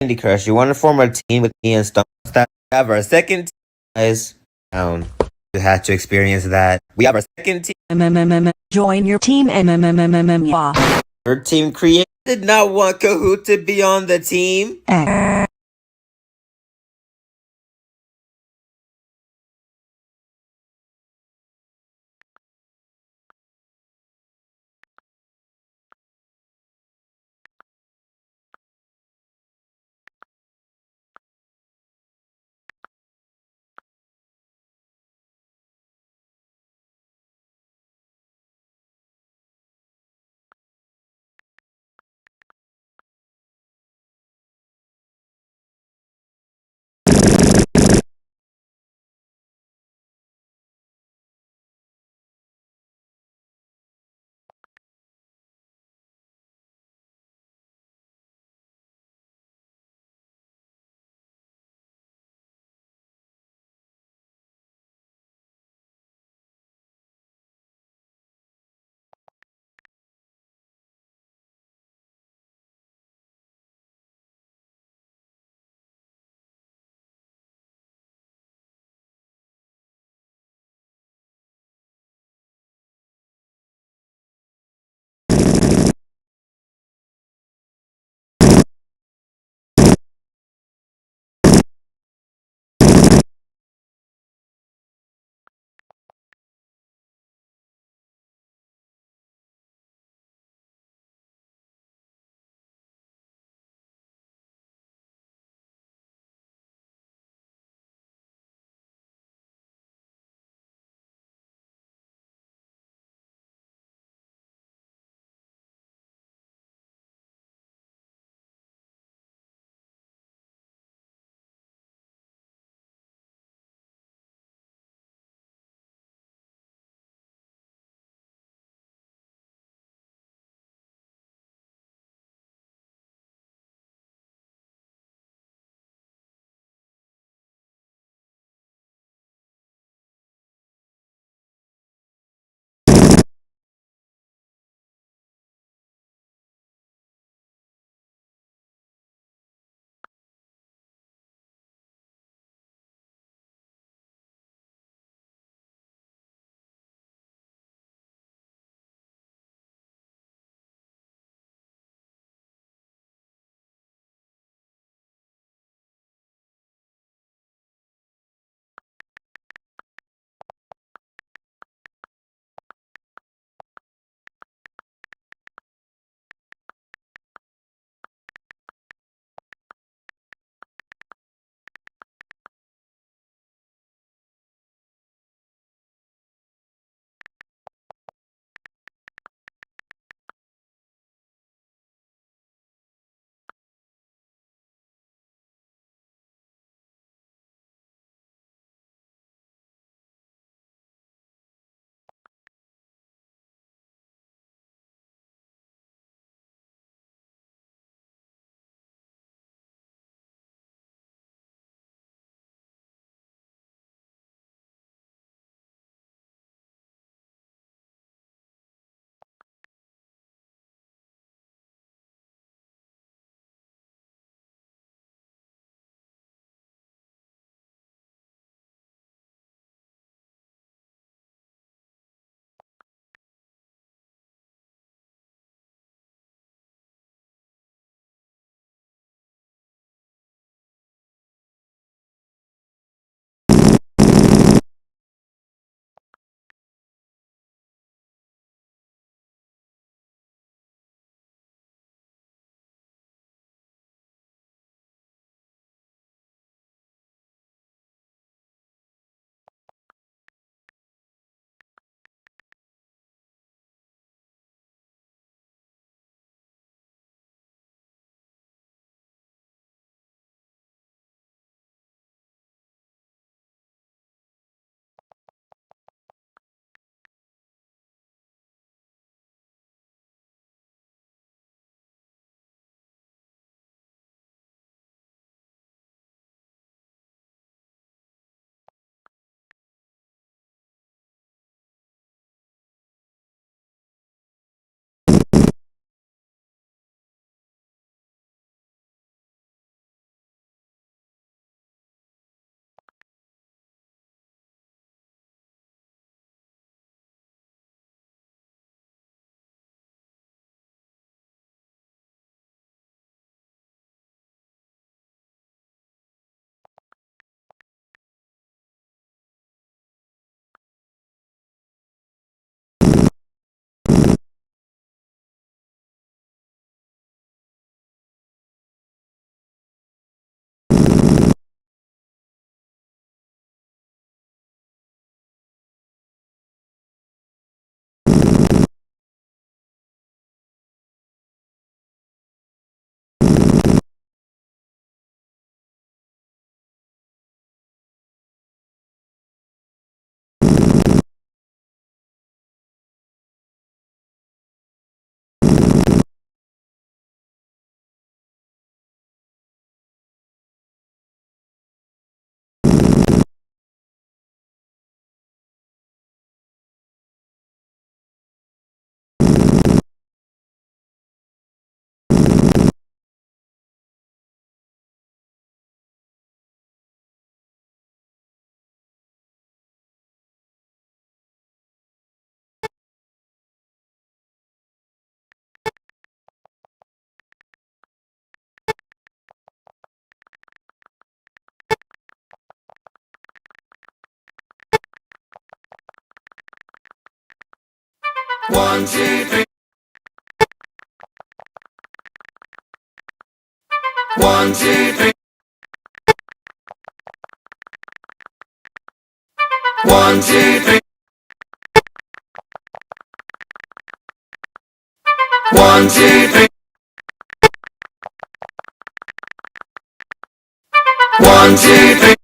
Candy Crush, you want to form a team with me and Stone Staff? We have our second team, guys. Down. You had to experience that. We have our second team. Join your team. Your team created did not want Kahoot to be on the team. 1, 2, 3. 1, 2, 3. 1, 2, 3. 1, 2, 3. 1, 2, 3.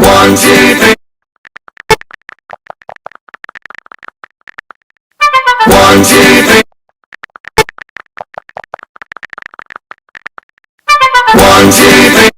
1, 2, 3. 1, 2, 3. 1, 2, 3.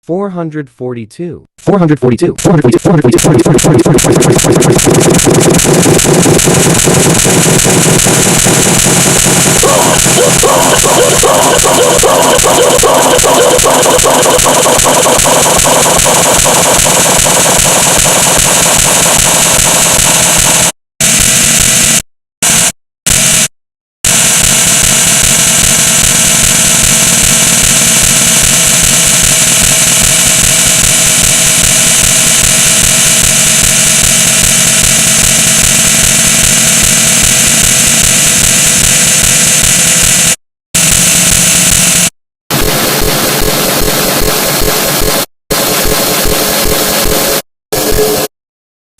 442. 442. 442. 442.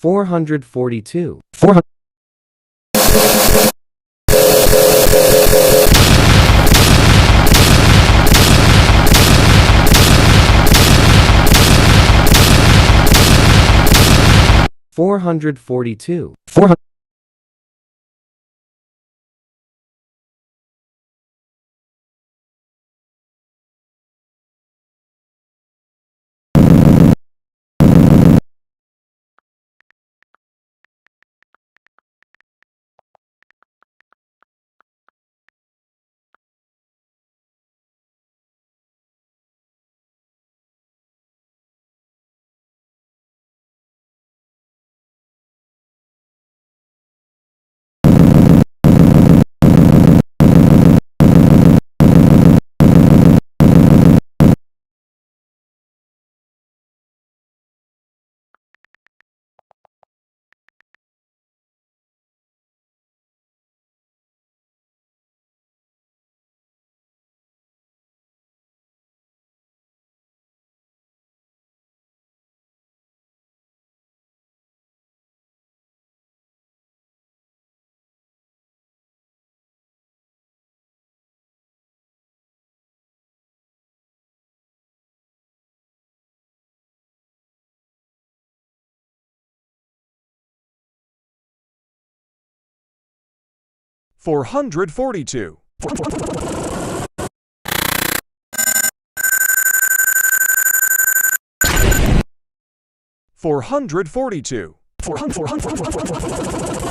400. 442. 400. 442. 442. 442.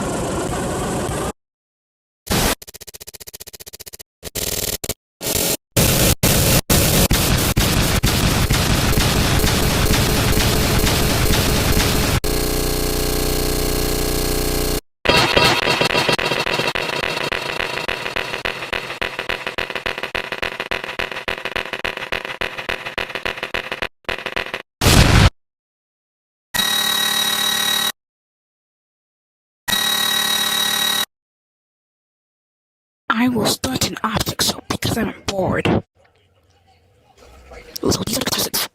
I will start an object show because I'm bored. So these are the cousins.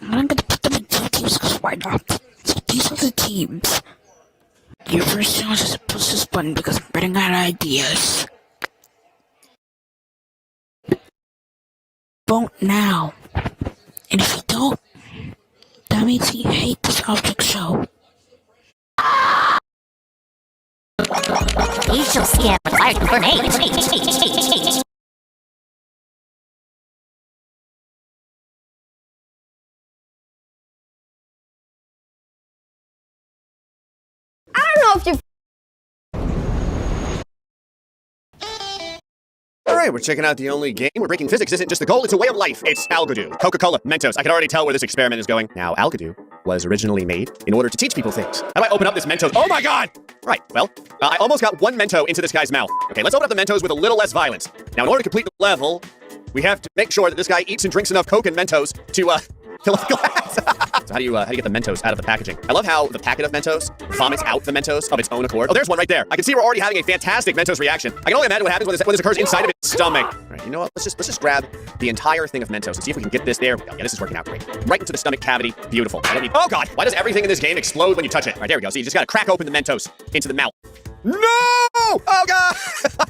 And I'm gonna put them in 2 teams because why not? So these are the teams. Your first challenge is to push this button because I'm running out of ideas. Vote now. And if you don't, that means you hate this object show. You shall see a fire grenade. I don't know if you. Alright, we're checking out the only game where breaking physics isn't just the goal, it's a way of life. It's Algodo. Coca-Cola, Mentos. I can already tell where this experiment is going. Now, Algodo was originally made in order to teach people things. How do I open up this Mentos? Oh my god! Right, well, I almost got 1 Mento into this guy's mouth. Okay, let's open up the Mentos with a little less violence. Now, in order to complete the level, we have to make sure that this guy eats and drinks enough Coke and Mentos to, fill up the glass. So how do you get the Mentos out of the packaging? I love how the packet of Mentos vomits out the Mentos of its own accord. Oh, there's one right there. I can see we're already having a fantastic Mentos reaction. I can only imagine what happens when this occurs inside of its stomach. All right, you know what? Let's just grab the entire thing of Mentos and see if we can get this. There we go. Yeah, this is working out great. Right into the stomach cavity. Beautiful. I don't need. Oh god! Why does everything in this game explode when you touch it? All right, there we go. So you just gotta crack open the Mentos into the mouth. No! Oh god!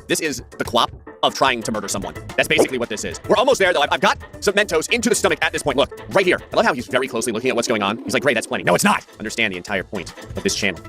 This is the clop of trying to murder someone. That's basically what this is. We're almost there, though. I've got some Mentos into the stomach at this point. Look, right here. I love how he's very closely looking at what's going on. He's like, great, that's plenty. No, it's not. Understand the entire point of this channel.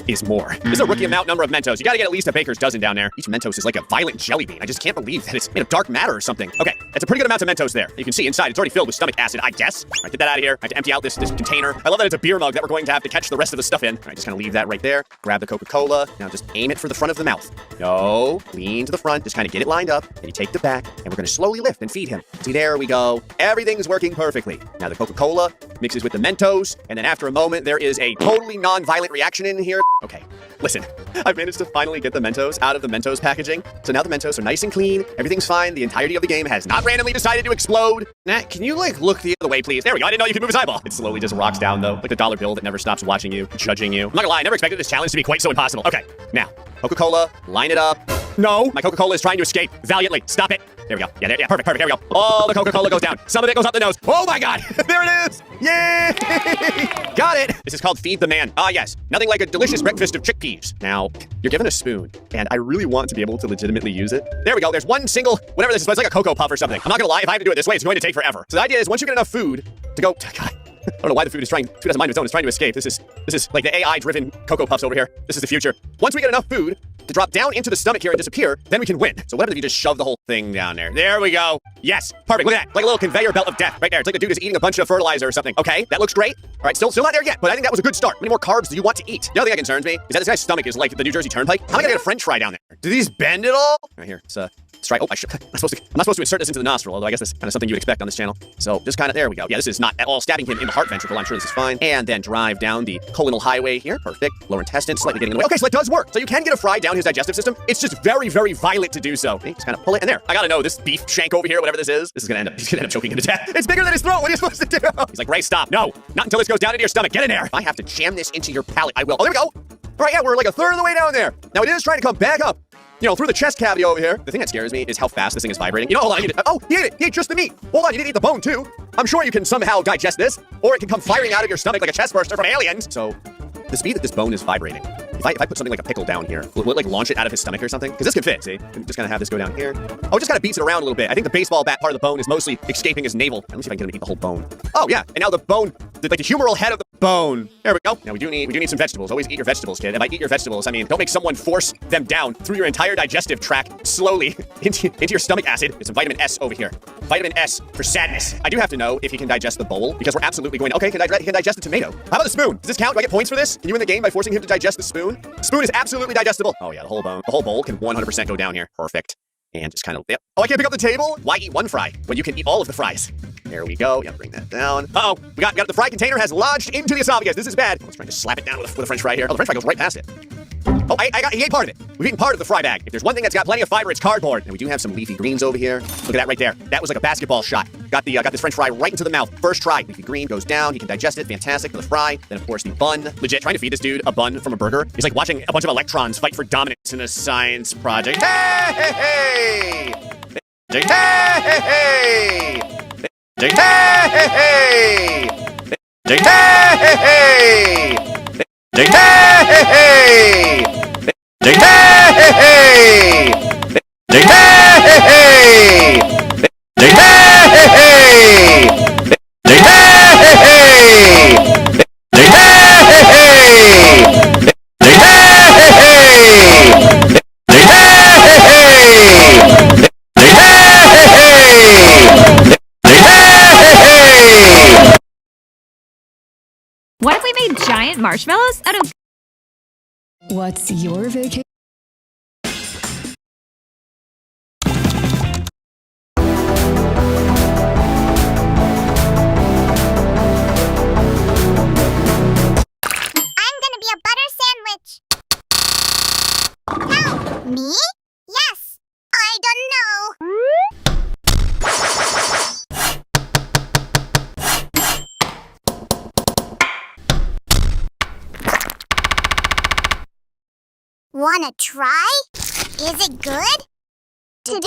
is more. This is a rookie amount number of Mentos. You gotta get at least a baker's dozen down there. Each Mentos is like a violent jelly bean. I just can't believe that it's made of dark matter or something. Okay, it's a pretty good amount of Mentos there. You can see inside it's already filled with stomach acid, I guess. All right, get that out of here. I have to empty out this container. I love that it's a beer mug that we're going to have to catch the rest of the stuff in. All right, just kind of leave that right there. Grab the Coca-Cola. Now just aim it for the front of the mouth. No, lean to the front. Just kind of get it lined up. And you take the back, and we're gonna slowly lift and feed him. See, there we go. Everything's working perfectly. Now the Coca-Cola mixes with the Mentos, and then after a moment, there is a totally non-violent reaction in here. Okay, listen, I've managed to finally get the Mentos out of the Mentos packaging. So now the Mentos are nice and clean, everything's fine, the entirety of the game has not randomly decided to explode. Nah, can you look the other way, please? There we go, I didn't know you could move his eyeball. It slowly just rocks down though, like the dollar bill that never stops watching you, judging you. I'm not gonna lie, I never expected this challenge to be quite so impossible. Okay, now, Coca-Cola, line it up. No, my Coca-Cola is trying to escape valiantly. Stop it. There we go. Yeah, perfect. There we go. All the Coca-Cola goes down. Some of it goes up the nose. Oh my God, there it is. Yay! Got it. This is called Feed the Man. Ah, yes. Nothing like a delicious breakfast of chickpeas. Now, you're given a spoon, and I really want to be able to legitimately use it. There we go. There's one single, whatever this is, but it's like a Cocoa Puff or something. I'm not gonna lie, if I have to do it this way, it's going to take forever. So the idea is once you get enough food to go, God, I don't know why the food doesn't mind its own, it's trying to escape. This is like the AI-driven Cocoa Puffs over here. This is the future. Once we get enough food to drop down into the stomach here and disappear, then we can win. So what happens if you just shove the whole thing down there? There we go. Yes, perfect. Look at that. Like a little conveyor belt of death right there. It's like the dude is eating a bunch of fertilizer or something. Okay, that looks great. All right, still not there yet, but I think that was a good start. How many more carbs do you want to eat? The other thing that concerns me is that this guy's stomach is like the New Jersey Turnpike. How am I gonna get a French fry down there? Do these bend at all? Right here, it's strike. Oh, I'm not supposed to insert this into the nostril, although I guess that's kind of something you would expect on this channel. So just kind of, there we go. Yeah, this is not at all stabbing him in the heart ventricle. I'm sure this is fine. And then drive down the colonal highway here. Perfect. Lower intestine, slightly getting in the way. Okay, so it does work. So you can get a fry down his digestive system. It's just very, very violent to do so. Okay, just kind of pull it, and there. I gotta know, this beef shank over here, whatever this is gonna he's gonna end up choking him to death. It's bigger than his throat. What are you supposed to do? He's like, Ray, stop. No, not until this goes down into your stomach. Get in there. If I have to jam this into your palate, I will. Oh, there we go. All right, yeah, we're like a third of the way down there. Now it is trying to come back up, you know, through the chest cavity over here. The thing that scares me is how fast this thing is vibrating. You know, hold on, oh, he ate it. He ate just the meat. Hold on, you didn't eat the bone too. I'm sure you can somehow digest this, or it can come firing out of your stomach like a chest burster from Aliens. So, the speed that this bone is vibrating, if I put something like a pickle down here, will it like launch it out of his stomach or something? Because this can fit, see? Just kind of have this go down here. Oh, it just kind of beats it around a little bit. I think the baseball bat part of the bone is mostly escaping his navel. Let me see if I can get him to eat the whole bone. Oh, yeah, and now the bone, like the humeral head of the bone. There we go. Now we do need some vegetables. Always eat your vegetables, kid. If I eat your vegetables, I mean, don't make someone force them down through your entire digestive tract slowly into your stomach acid. There's some vitamin S over here. Vitamin S for sadness. I do have to know if he can digest the bowl, because we're absolutely going to, okay, he can digest the tomato. How about the spoon? Does this count? Do I get points for this? Can you win the game by forcing him to digest the spoon? Spoon is absolutely digestible. Oh yeah, the whole bowl can 100% go down here. Perfect. And just kind of, yep. Oh, I can't pick up the table? Why eat one fry when you can eat all of the fries? There we go. Yeah, bring that down. Uh-oh, we got the fry container has lodged into the esophagus. This is bad. Let's try to slap it down with a French fry here. Oh, the French fry goes right past it. Oh, he ate part of it. We've eaten part of the fry bag. If there's one thing that's got plenty of fiber, it's cardboard. And we do have some leafy greens over here. Look at that right there. That was like a basketball shot. Got this French fry right into the mouth. First try. Leafy green goes down. He can digest it. Fantastic for the fry. Then of course the bun. Legit trying to feed this dude a bun from a burger. He's like watching a bunch of electrons fight for dominance in a science project. Hey, hey, hey! Hey, hey, hey! Hey, hey, hey! Hey, hey, hey! Hey, hey, hey! Hey, hey, hey! Hey, hey, hey! Hey, hey, hey! Hey, hey, hey! Hey, hey, hey! What if we made giant marshmallows out of... What's your vacation? I'm gonna be a butter sandwich. How? Me? Yes. I don't know. Wanna try? Is it good? Today?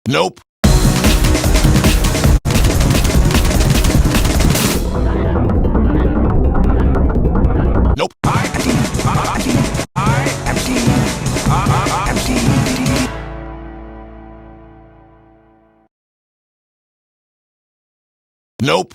Nope. Nope. Nope.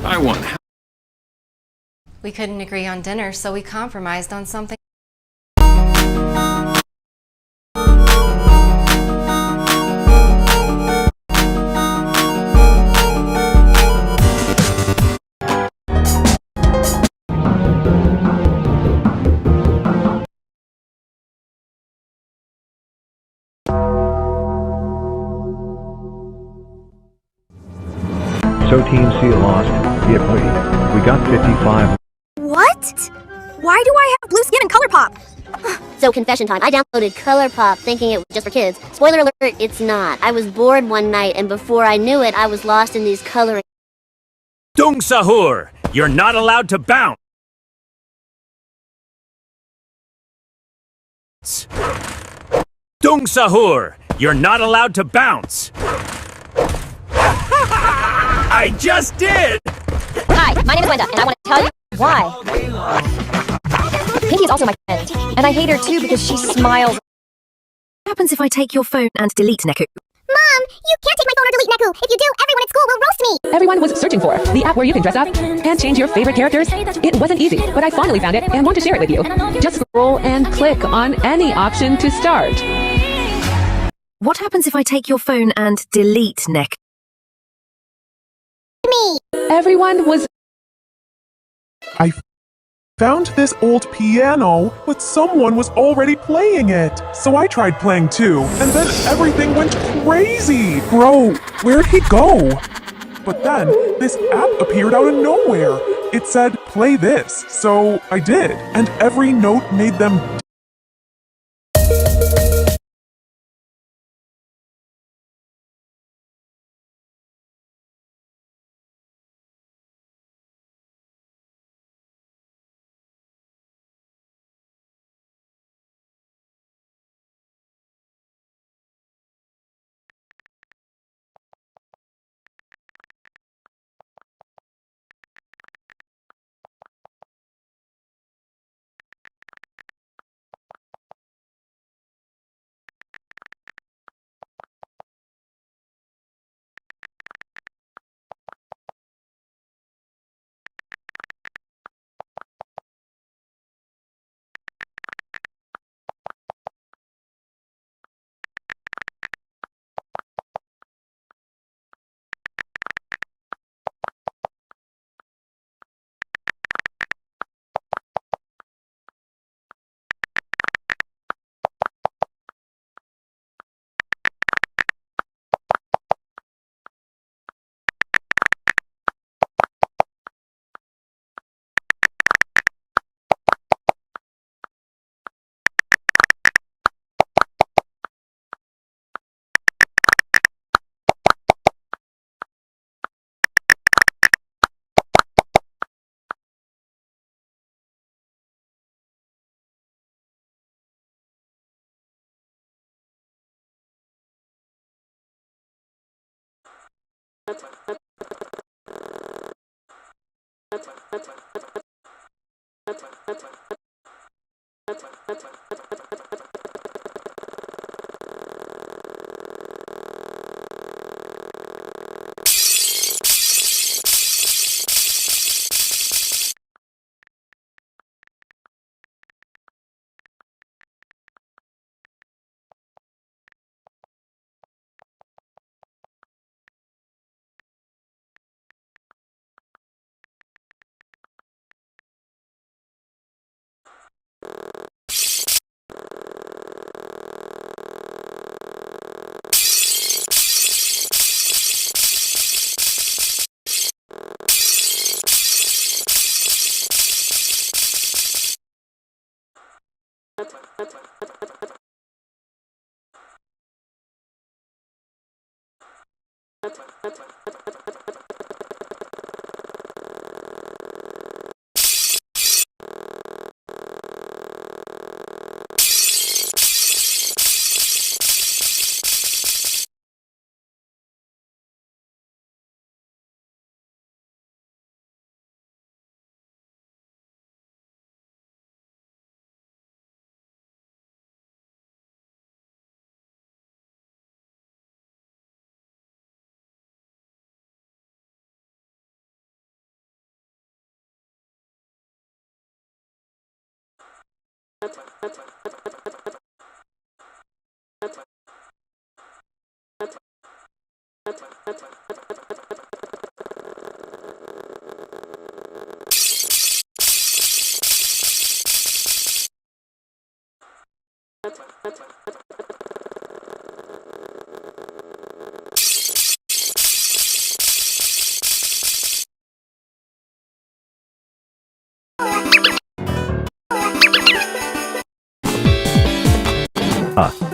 I won. We couldn't agree on dinner, so we compromised on something. So Team C lost. Yep, we got 55. What? Why do I have blue skin and ColourPop? So confession time. I downloaded ColourPop thinking it was just for kids. Spoiler alert, it's not. I was bored one night and before I knew it, I was lost in these coloring. Dung Sahur, you're not allowed to bounce. Dung Sahur, you're not allowed to bounce. I just did! Hi, my name is Wenda, and I want to tell you why. Pinky is also my friend, and I hate her too because she smiles. What happens if I take your phone and delete Neku? Mom, you can't take my phone or delete Neku. If you do, everyone at school will roast me. Everyone was searching for the app where you can dress up and change your favorite characters. It wasn't easy, but I finally found it and want to share it with you. Just scroll and click on any option to start. What happens if I take your phone and delete Neck? Me. Everyone was I found this old piano, but someone was already playing it. So I tried playing too, and then everything went crazy. Bro, where'd he go? But then this app appeared out of nowhere. It said, play this. So I did, and every note made them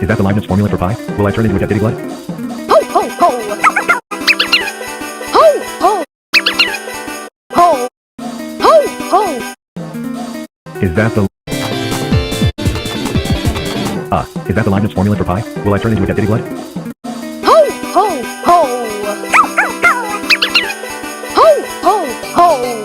Is that the Leibniz formula for pi? Will I turn into a dead ditty blood? ho ho ho. Ho ho. Ho. Ho ho. Is that the... is that the Leibniz formula for pi? Will I turn into a dead ditty blood? Ho ho ho. Ho ho ho.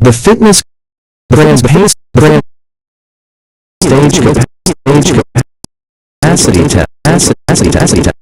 The fitness brand pace brand stage capacity test.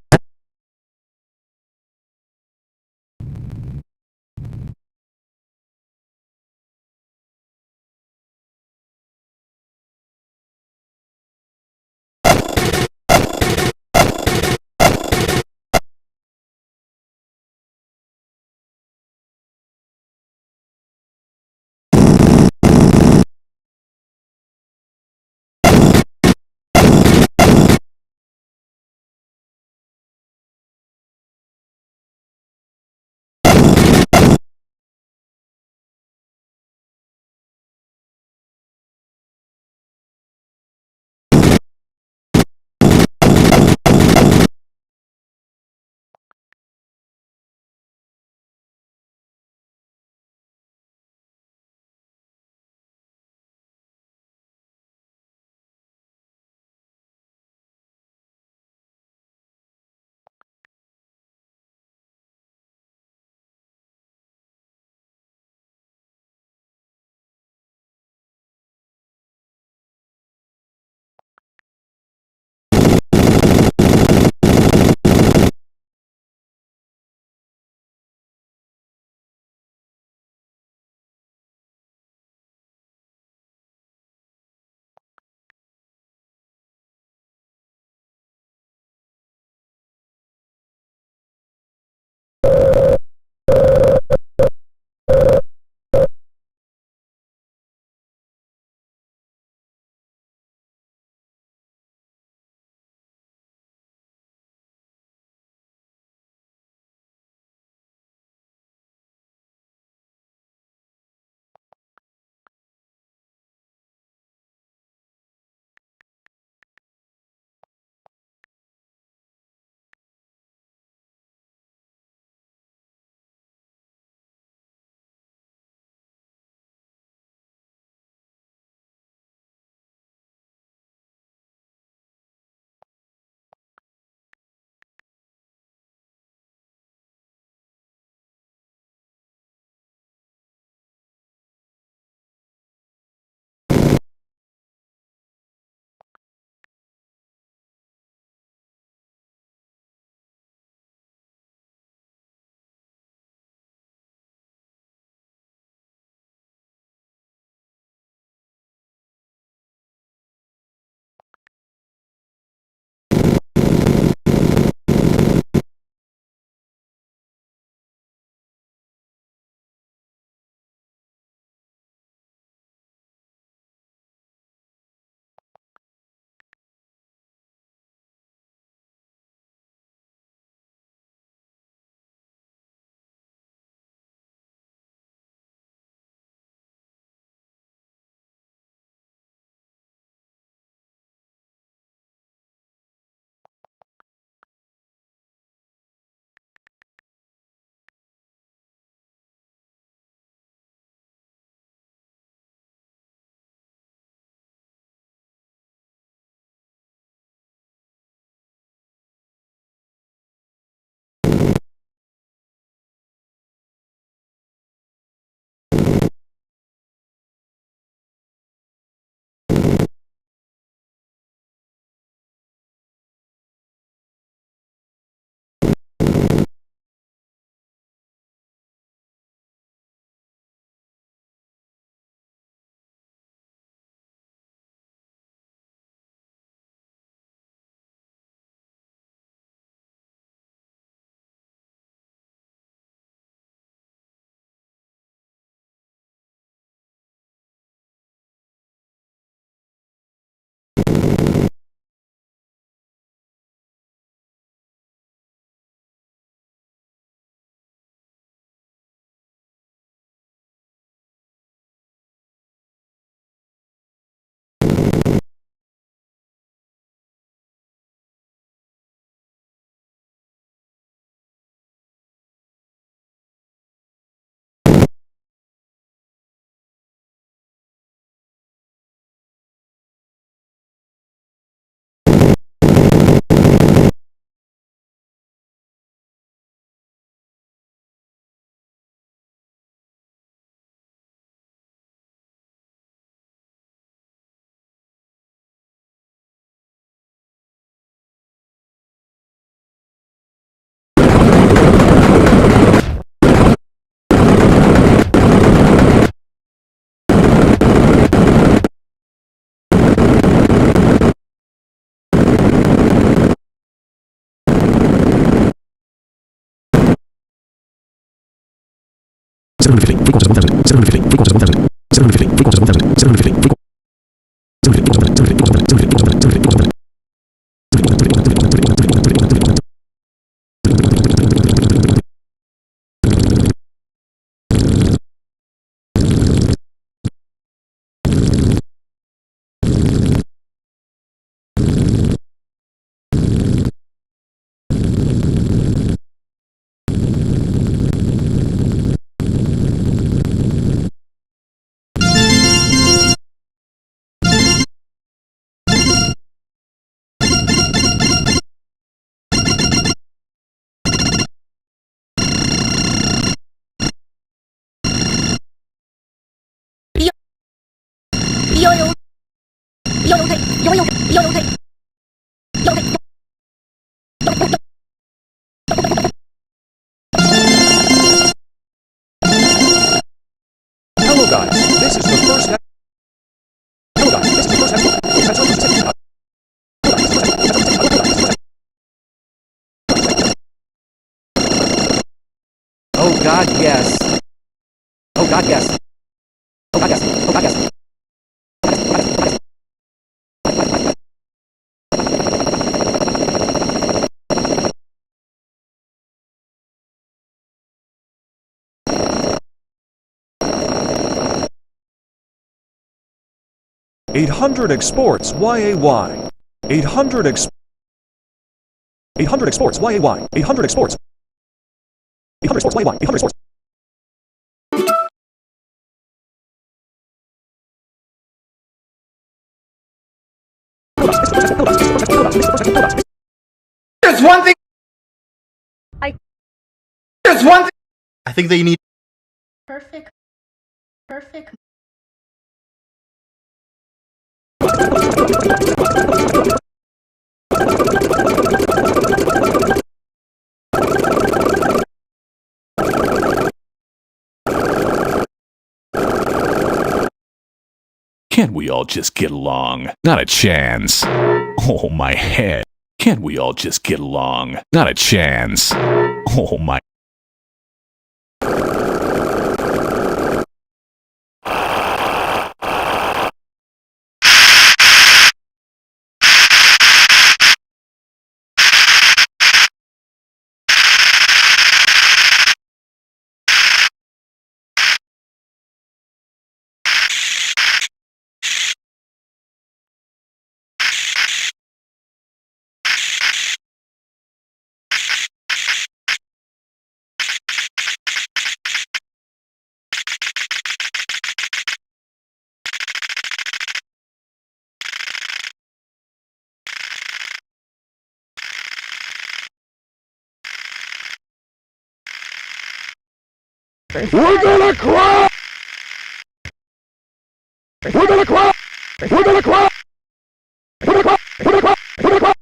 Hello guys, this is the first. Hello guys, this is the first episode. Oh God, yes. Oh God, yes. Oh God, yes. Oh God, yes. 800 exports YAY. 800 exports YAY. 800 exports. 800 exports YAY. 800 exports. There's one thing. There's one thing. I think they need. Perfect. Can't we all just get along? Not a chance. Oh, my head. Can't we all just get along? Not a chance. Oh, my. We're gonna cry! We're gonna cry! We're gonna cry! We're gonna cry! We're gonna cry! We're gonna cry!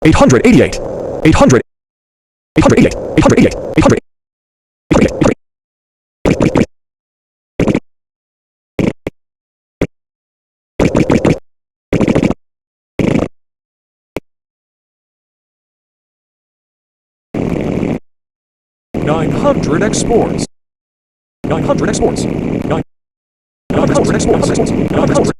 888. 800. 888. 888. 800. 900 exports. 900 exports. 900 exports. 900.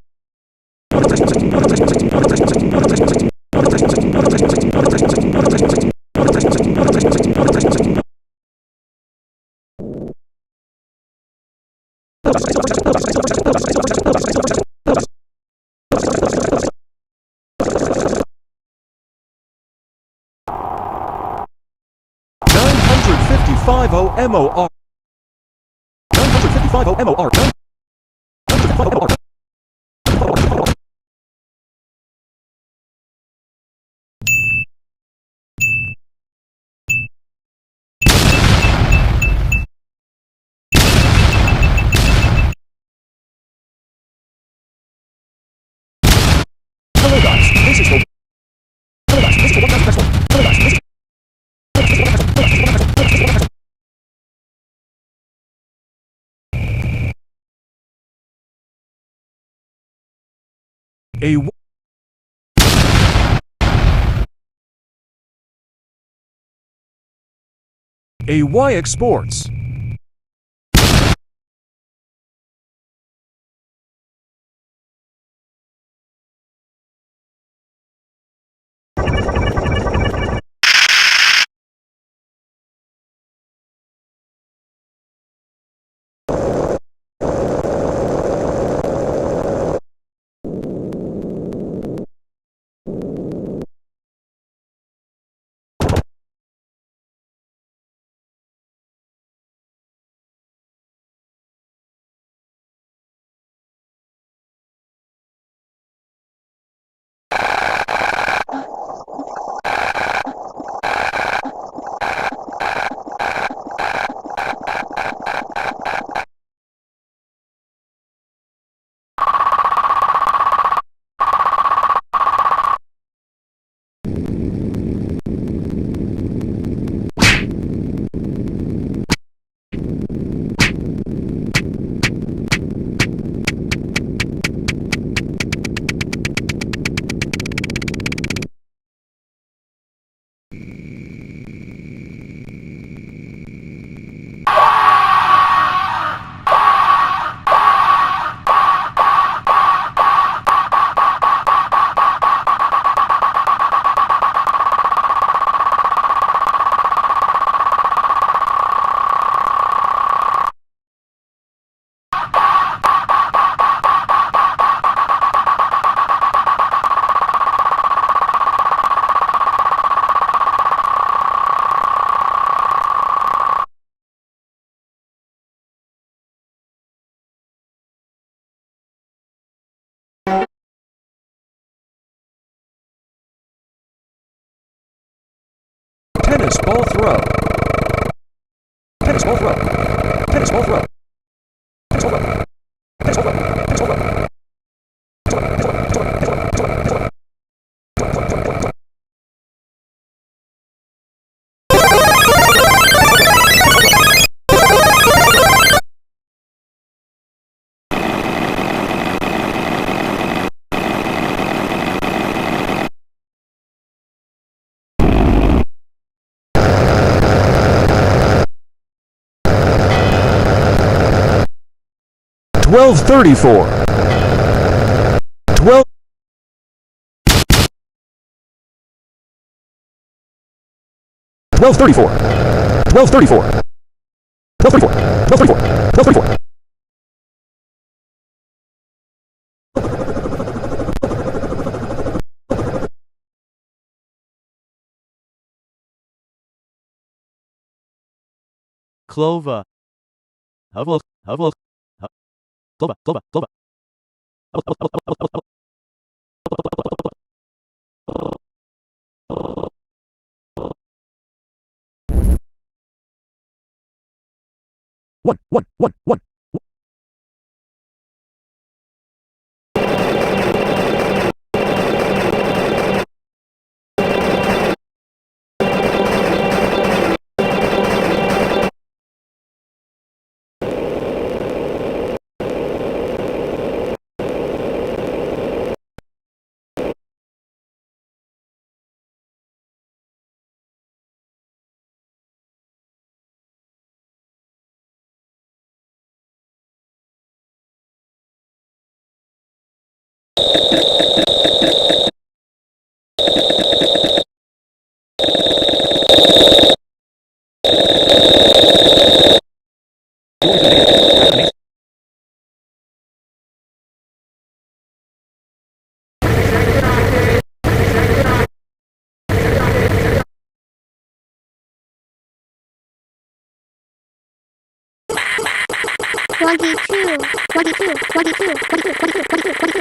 950 MOR. 950 MOR. 950 MOR. Hello guys, this is for... Hello guys, this is for 1,000 pesos. Hello guys, this is... Y Exports. Tennis ball throw. Tennis ball throw. Tennis ball throw. Tennis ball throw. Tennis ball throw. Tennis ball throw. $12.34. 12. $12.34. $12.34. $12.34. $12.34. Clover. Clover. Clover. Clover. Clover. One. 22, 22, 22, 22, 22, 22.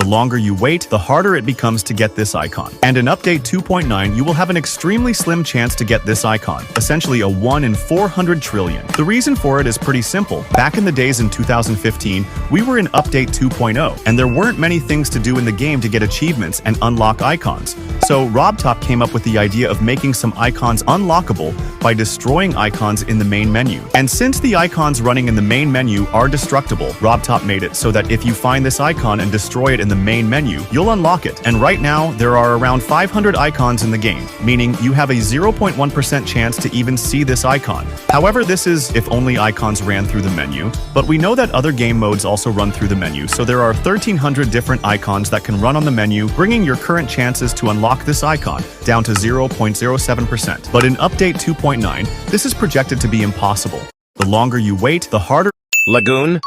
The longer you wait, the harder it becomes to get this icon. And in Update 2.9, you will have an extremely slim chance to get this icon, essentially a 1 in 400 trillion. The reason for it is pretty simple. Back in the days in 2015, we were in Update 2.0, and there weren't many things to do in the game to get achievements and unlock icons. So RobTop came up with the idea of making some icons unlockable by destroying icons in the main menu. And since the icons running in the main menu are destructible, RobTop made it so that if you find this icon and destroy it in the main menu, you'll unlock it. And right now, there are around 500 icons in the game, meaning you have a 0.1% chance to even see this icon. However, this is if only icons ran through the menu, but we know that other game modes also run through the menu, so there are 1,300 different icons that can run on the menu, bringing your current chances to unlock this icon down to 0.07%. But in Update 2.9, this is projected to be impossible. The longer you wait, the harder. Lagoon?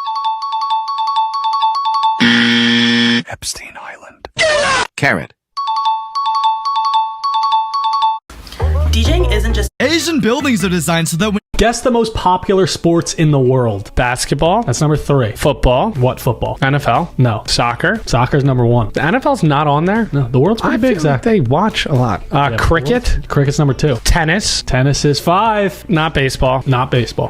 Epstein Island. Carrot. DJing isn't just Asian buildings are designed so that when Guess the most popular sports in the world. Basketball, that's number 3. Football, what football? NFL, no. Soccer's number 1. The NFL's not on there? No, the world's pretty big, Zach. They watch a lot. Cricket's number 2. Tennis is 5. Not baseball.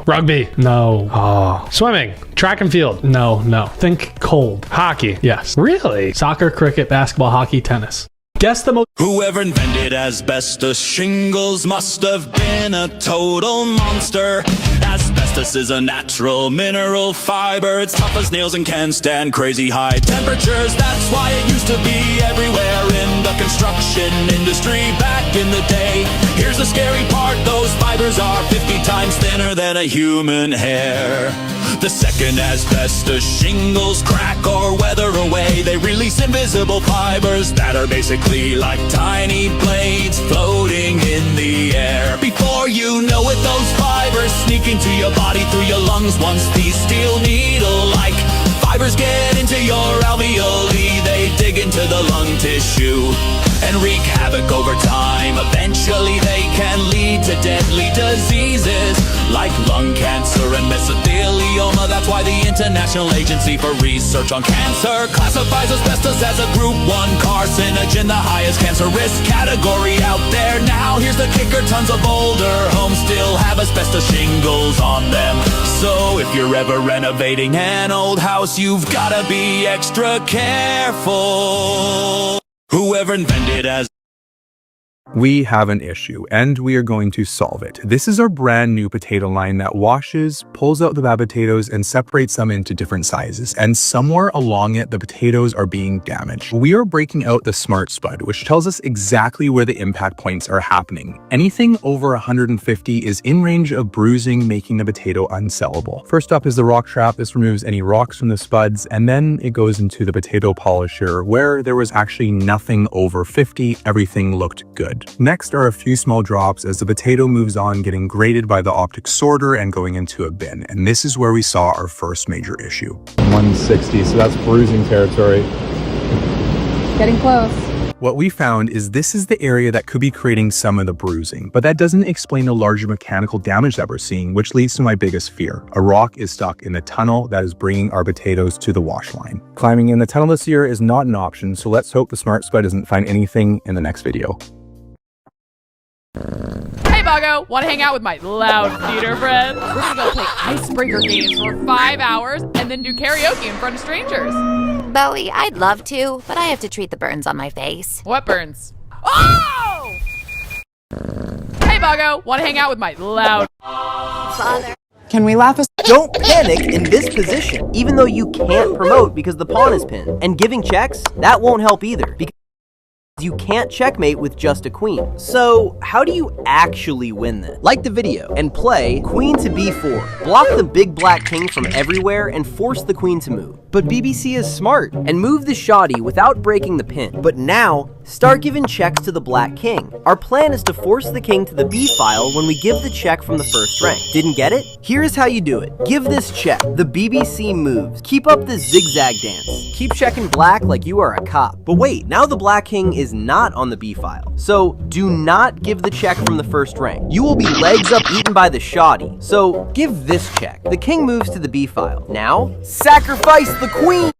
Rugby, no. Oh. Swimming, track and field, no. Think cold. Hockey, yes. Really? Soccer, cricket, basketball, hockey, tennis. Guess the most. Whoever invented asbestos shingles must have been a total monster. Asbestos is a natural mineral fiber. It's tough as nails and can stand crazy high temperatures. That's why it used to be everywhere in the construction industry back in the day. Here's the scary part, those fibers are 50 times thinner than a human hair. The second asbestos shingles crack or weather away, they release invisible fibers that are basically like tiny blades floating in the air. Before you know it, those fibers sneak into your body through your lungs. Once these steel needle-like fibers get into your alveoli, they dig into the lung tissue and wreak havoc over time. Eventually they can lead to deadly diseases like lung cancer and mesothelioma. That's why the International Agency for Research on Cancer classifies asbestos as a group 1 carcinogen, the highest cancer risk category out there. Now here's the kicker, tons of older homes still have asbestos shingles on them. So if you're ever renovating an old house, you've gotta be extra careful. Whoever invented We have an issue, and we are going to solve it. This is our brand new potato line that washes, pulls out the bad potatoes, and separates them into different sizes. And somewhere along it, the potatoes are being damaged. We are breaking out the Smart Spud, which tells us exactly where the impact points are happening. Anything over 150 is in range of bruising, making the potato unsellable. First up is the rock trap. This removes any rocks from the spuds, and then it goes into the potato polisher, where there was actually nothing over 50. Everything looked good. Next are a few small drops as the potato moves on, getting graded by the optic sorter and going into a bin. And this is where we saw our first major issue. 160, so that's bruising territory. Getting close. What we found is this is the area that could be creating some of the bruising, but that doesn't explain the larger mechanical damage that we're seeing, which leads to my biggest fear. A rock is stuck in the tunnel that is bringing our potatoes to the wash line. Climbing in the tunnel this year is not an option, so let's hope the Smart Spud doesn't find anything in the next video. Hey Buggo, want to hang out with my loud theater friends? We're gonna go play icebreaker games for 5 hours and then do karaoke in front of strangers. Bowie, I'd love to, but I have to treat the burns on my face. What burns? Oh! Hey Buggo, want to hang out with my loud Father. Can we laugh? Don't panic in this position, even though you can't promote because the pawn is pinned. And giving checks, that won't help either, because you can't checkmate with just a queen. So how do you actually win this? Like the video and play queen to b4. Block the big black king from everywhere and force the queen to move. But BBC is smart and move the shoddy without breaking the pin. But now, start giving checks to the black king. Our plan is to force the king to the b file when we give the check from the first rank. Didn't get it? Here's how you do it. Give this check. The BBC moves. Keep up this zigzag dance. Keep checking black like you are a cop. But wait, now the black king is not on the b file. So do not give the check from the first rank. You will be legs up eaten by the shoddy. So give this check. The king moves to the b file. Now, sacrifice the queen!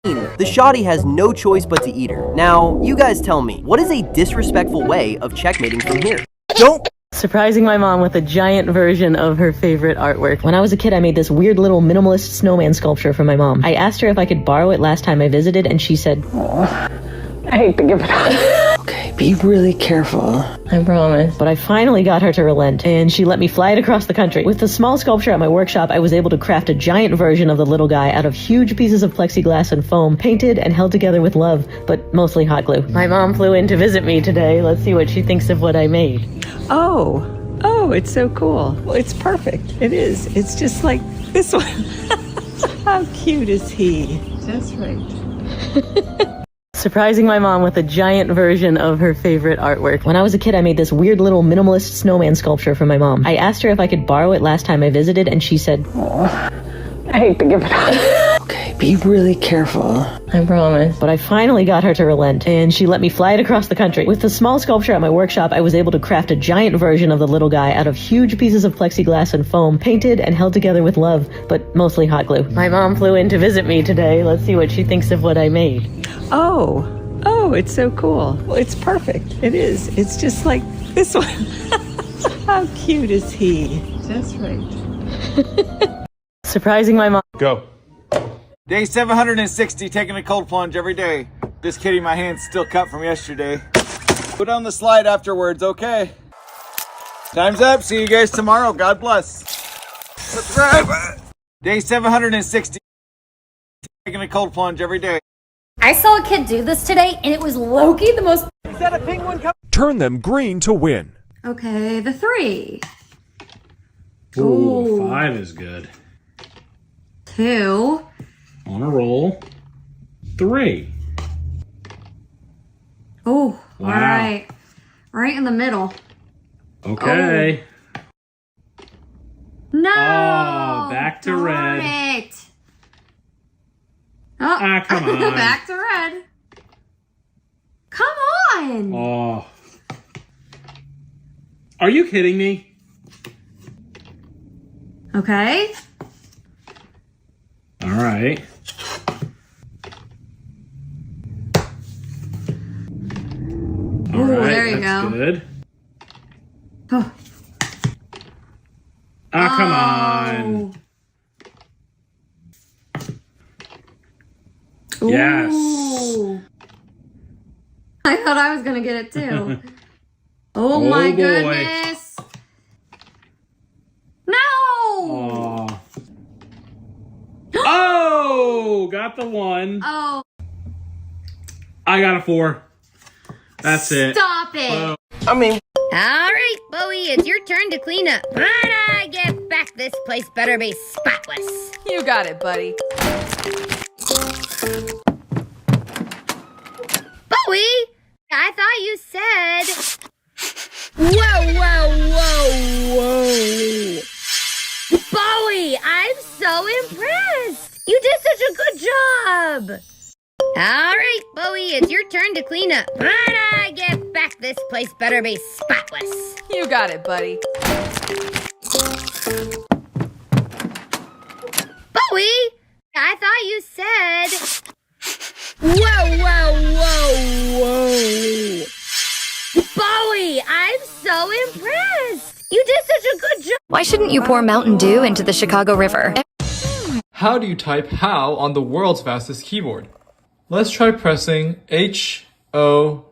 The shoddy has no choice but to eat her. Now, you guys tell me, what is a disrespectful way of checkmating from here? Don't Surprising my mom with a giant version of her favorite artwork. When I was a kid, I made this weird little minimalist snowman sculpture for my mom. I asked her if I could borrow it last time I visited, and she said, I hate to give it up. Okay, be really careful. I promise. But I finally got her to relent, and she let me fly it across the country. With the small sculpture at my workshop, I was able to craft a giant version of the little guy out of huge pieces of plexiglass and foam, painted and held together with love, but mostly hot glue. My mom flew in to visit me today. Let's see what she thinks of what I made. Oh, it's so cool. Well, it's perfect. It is. It's just like this one. How cute is he? That's right. Surprising my mom with a giant version of her favorite artwork. When I was a kid, I made this weird little minimalist snowman sculpture for my mom. I asked her if I could borrow it last time I visited, and she said, I hate to give it up. Okay, Be really careful. I promise. But I finally got her to relent, and she let me fly it across the country. With the small sculpture at my workshop, I was able to craft a giant version of the little guy out of huge pieces of plexiglass and foam, painted and held together with love, but mostly hot glue. My mom flew in to visit me today. Let's see what she thinks of what I made. Oh, it's so cool. Well, it's perfect. It is. It's just like this one. How cute is he? That's right. Surprising my mom. Go. Day 760, taking a cold plunge every day. Just kidding, my hand's still cut from yesterday. Go down the slide afterwards, okay? Time's up. See you guys tomorrow. God bless. Subscribe. Day 760, taking a cold plunge every day. I saw a kid do this today, and it was low-key the most... Is that a penguin coming? Turn them green to win. Okay, the 3. Ooh, 5 is good. 2. On a roll. 3. Oh, wow. All right. Right in the middle. Okay. Oh. No! Oh, back to Darn red. It. Oh, come on. Back to red. Come on! Oh. Are you kidding me? Okay. All right. All Ooh, right, there you that's go. Good. Oh. Come on. Yes. Ooh. I thought I was gonna get it too. Oh my boy. goodness. No! Oh. Oh, got the 1. Oh. I got a 4. That's it. Stop it. All right, Bowie, it's your turn to clean up. When I get back, this place better be spotless. You got it, buddy. Bowie, I thought you said... Whoa. Bowie, I'm so impressed. You did such a good job. All right, Bowie, it's your turn to clean up. When I get back, this place better be spotless. You got it, buddy. Bowie, I thought you said... Whoa. Bowie, I'm so impressed. You did such a good job. Why shouldn't you pour Mountain Dew into the Chicago River? How do you type how on the world's fastest keyboard? Let's try pressing H-O-W.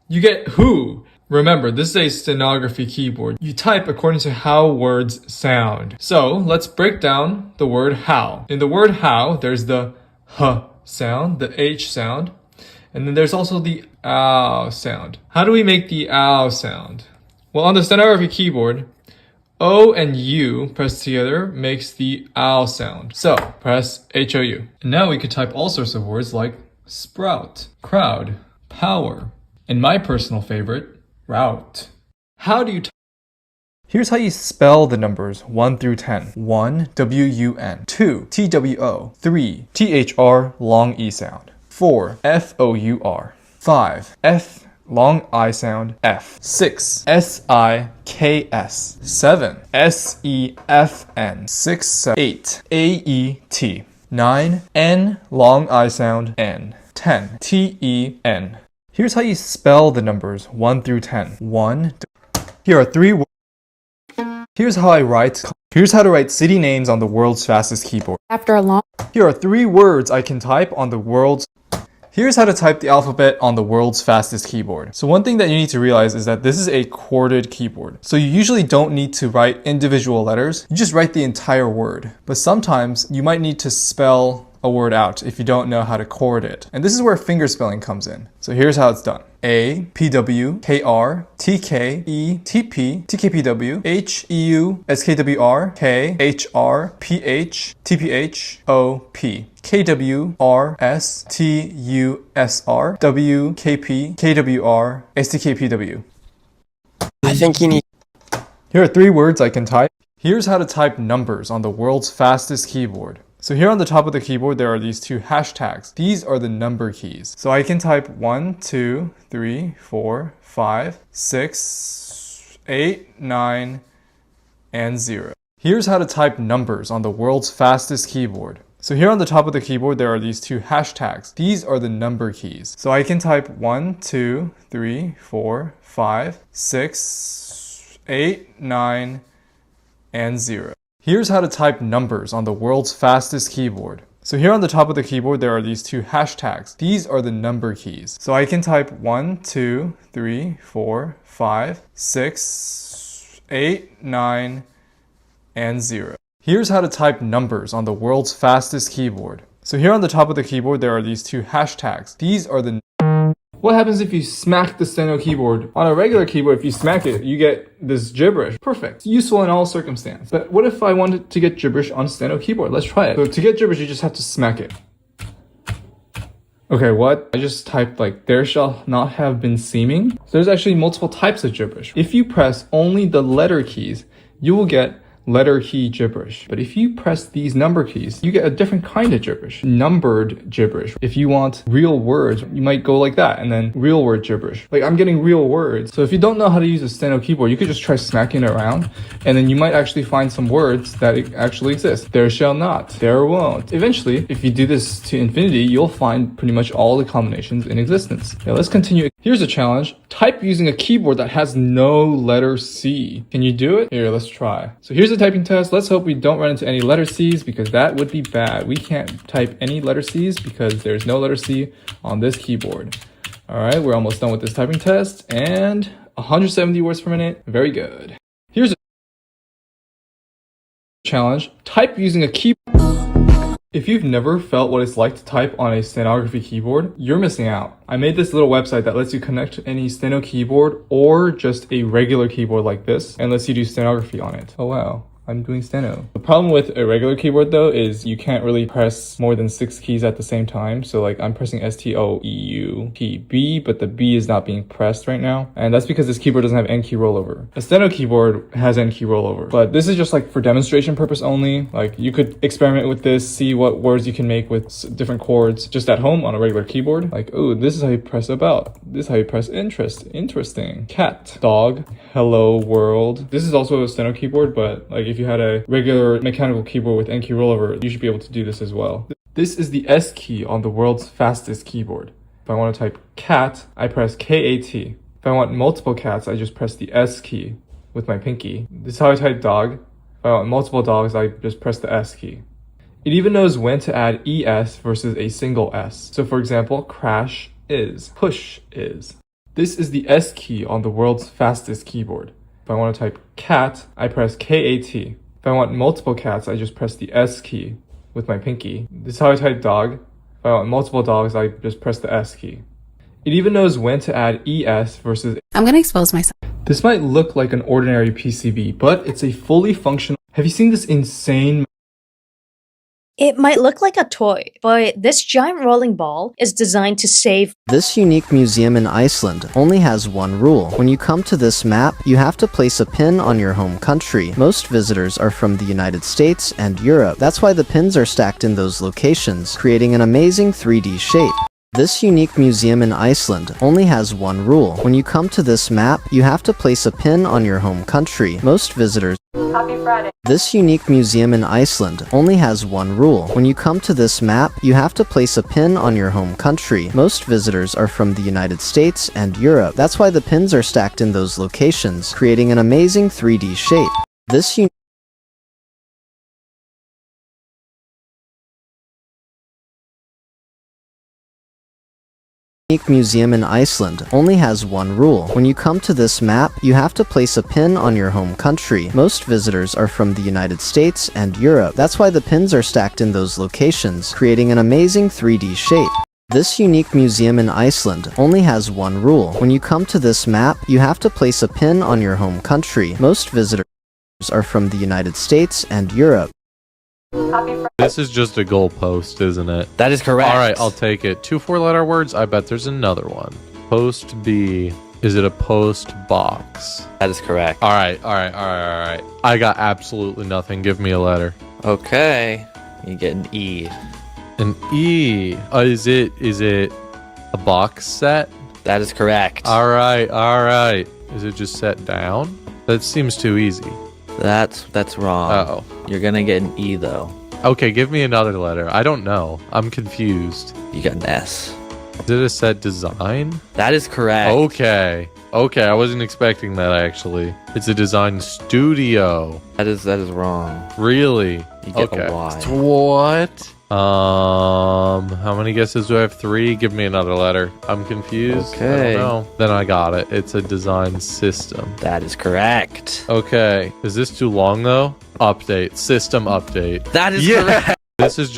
You get who. Remember, this is a stenography keyboard. You type according to how words sound. So let's break down the word how. In the word how, there's the H sound, the H sound, and then there's also the ow sound. How do we make the ow sound? Well, on the stenography keyboard, O and U pressed together makes the ow sound. So press H-O-U. And now we could type all sorts of words like sprout, crowd, power, and my personal favorite, route. How do you Here's how you spell the numbers 1 through 10. 1, W-U-N. 2, T-W-O. 3, T-H-R, long E sound. 4, F-O-U-R. 5, F, long I sound, F. 6, S-I-K-S. 7, S-E-F-N. 6, 7, 8, A-E-T. 9, N, long I sound, N. 10, T-E-N. Here's how you spell the numbers 1 through 10. 1, here are 3 words. Here's how to write city names on the world's fastest keyboard. After a long... Here are 3 words I can type on the world's... Here's how to type the alphabet on the world's fastest keyboard. So one thing that you need to realize is that this is a chorded keyboard. So you usually don't need to write individual letters. You just write the entire word. But sometimes you might need to spell a word out if you don't know how to chord it. And this is where finger spelling comes in. So here's how it's done. A, P, W, K, R, T, K, E, T, P, T, K, P, W, H, E, U, S, K, W, R, K, H, R, P, H, T, P, H, O, P, K, W, R, S, T, U, S, R, W, K, P, K, W, R, S, T, K, P, W. I think you need... Here are 3 words I can type. Here's how to type numbers on the world's fastest keyboard. So here on the top of the keyboard, there are these two hashtags. These are the number keys. So I can type 1, 2, 3, 4, 5, 6, 8, 9, and 0. Here's how to type numbers on the world's fastest keyboard. So here on the top of the keyboard, there are these two hashtags. These are the number keys. So I can type 1, 2, 3, 4, 5, 6, 8, 9, and 0. Here's how to type numbers on the world's fastest keyboard. So here on the top of the keyboard, there are these two hashtags. These are the number keys. So I can type 1, 2, 3, 4, 5, 6, 8, 9, and 0. Here's how to type numbers on the world's fastest keyboard. So here on the top of the keyboard, there are these two hashtags. These are the... What happens if you smack the steno keyboard? On a regular keyboard, if you smack it, you get this gibberish. Perfect. It's useful in all circumstances. But what if I wanted to get gibberish on steno keyboard? Let's try it. So to get gibberish, you just have to smack it. Okay, what? I just typed like, there shall not have been seeming. So there's actually multiple types of gibberish. If you press only the letter keys, you will get letter key gibberish. But if you press these number keys, you get a different kind of gibberish. Numbered gibberish. If you want real words, you might go like that and then real word gibberish. Like I'm getting real words. So if you don't know how to use a steno keyboard, you could just try smacking it around and then you might actually find some words that actually exist. There shall not. There won't. Eventually, if you do this to infinity, you'll find pretty much all the combinations in existence. Now let's continue. Here's a challenge. Type using a keyboard that has no letter C. Can you do it? Here, let's try. So here's a typing test. Let's hope we don't run into any letter C's because that would be bad. We can't type any letter C's because there's no letter C on this keyboard. All right, we're almost done with this typing test and 170 words per minute. Very good. Here's a challenge. Type using a keyboard. If you've never felt what it's like to type on a stenography keyboard, you're missing out. I made this little website that lets you connect any steno keyboard or just a regular keyboard like this and lets you do stenography on it. Oh wow. I'm doing steno. The problem with a regular keyboard though is you can't really press more than 6 keys at the same time. So like I'm pressing STOEUPB, but the B is not being pressed right now. And that's because this keyboard doesn't have N key rollover. A steno keyboard has N key rollover, but this is just like for demonstration purpose only. Like you could experiment with this, see what words you can make with different chords just at home on a regular keyboard. Like, oh, this is how you press about. This is how you press interest. Interesting. Cat, dog, hello world. This is also a steno keyboard, but like if you had a regular mechanical keyboard with N key rollover, you should be able to do this as well. This is the S key on the world's fastest keyboard. If I want to type cat, I press KAT. If I want multiple cats, I just press the S key with my pinky. This is how I type dog. If I want multiple dogs, I just press the S key. It even knows when to add ES versus a single S. So for example, crash is, push is. This is the S key on the world's fastest keyboard. If I want to type cat, I press KAT. If I want multiple cats, I just press the S key with my pinky. This is how I type dog. If I want multiple dogs, I just press the S key. It even knows when to add ES versus... I'm gonna expose myself. This might look like an ordinary PCB, but it's a fully functional... Have you seen this insane... It might look like a toy, but this giant rolling ball is designed to save. This unique museum in Iceland only has one rule. When you come to this map, you have to place a pin on your home country. Most visitors are from the United States and Europe. That's why the pins are stacked in those locations, creating an amazing 3D shape. This unique museum in Iceland only has one rule. When you come to this map, you have to place a pin on your home country. Most visitors... Happy Friday. This unique museum in Iceland only has one rule. When you come to this map, you have to place a pin on your home country. Most visitors are from the United States and Europe. That's why the pins are stacked in those locations, creating an amazing 3D shape. This unique museum in Iceland only has one rule. When you come to this map, you have to place a pin on your home country. Most visitors are from the United States and Europe. That's why the pins are stacked in those locations, creating an amazing 3D shape. This unique museum in Iceland only has one rule. When you come to this map, you have to place a pin on your home country. Most visitors are from the United States and Europe. This is just a goalpost, isn't it? That is correct. All right, I'll take it. 2 4-letter words. I bet there's another one. Post B. Is it a post box? That is correct. All right. I got absolutely nothing. Give me a letter. Okay. You get an E. An E. Is it a box set? That is correct. All right. Is it just set down? That seems too easy. That's wrong. Oh. You're gonna get an E though. Okay, give me another letter. I don't know. I'm confused. You got an S. Is it a set design? That is correct. Okay, I wasn't expecting that actually. It's a design studio. That is wrong. Really? You get okay. a Y. What? How many guesses do I have? 3? Give me another letter. I'm confused. Okay. I don't know. Then I got it. It's a design system. That is correct. Okay. Is this too long though? Update. System update. That is correct. This is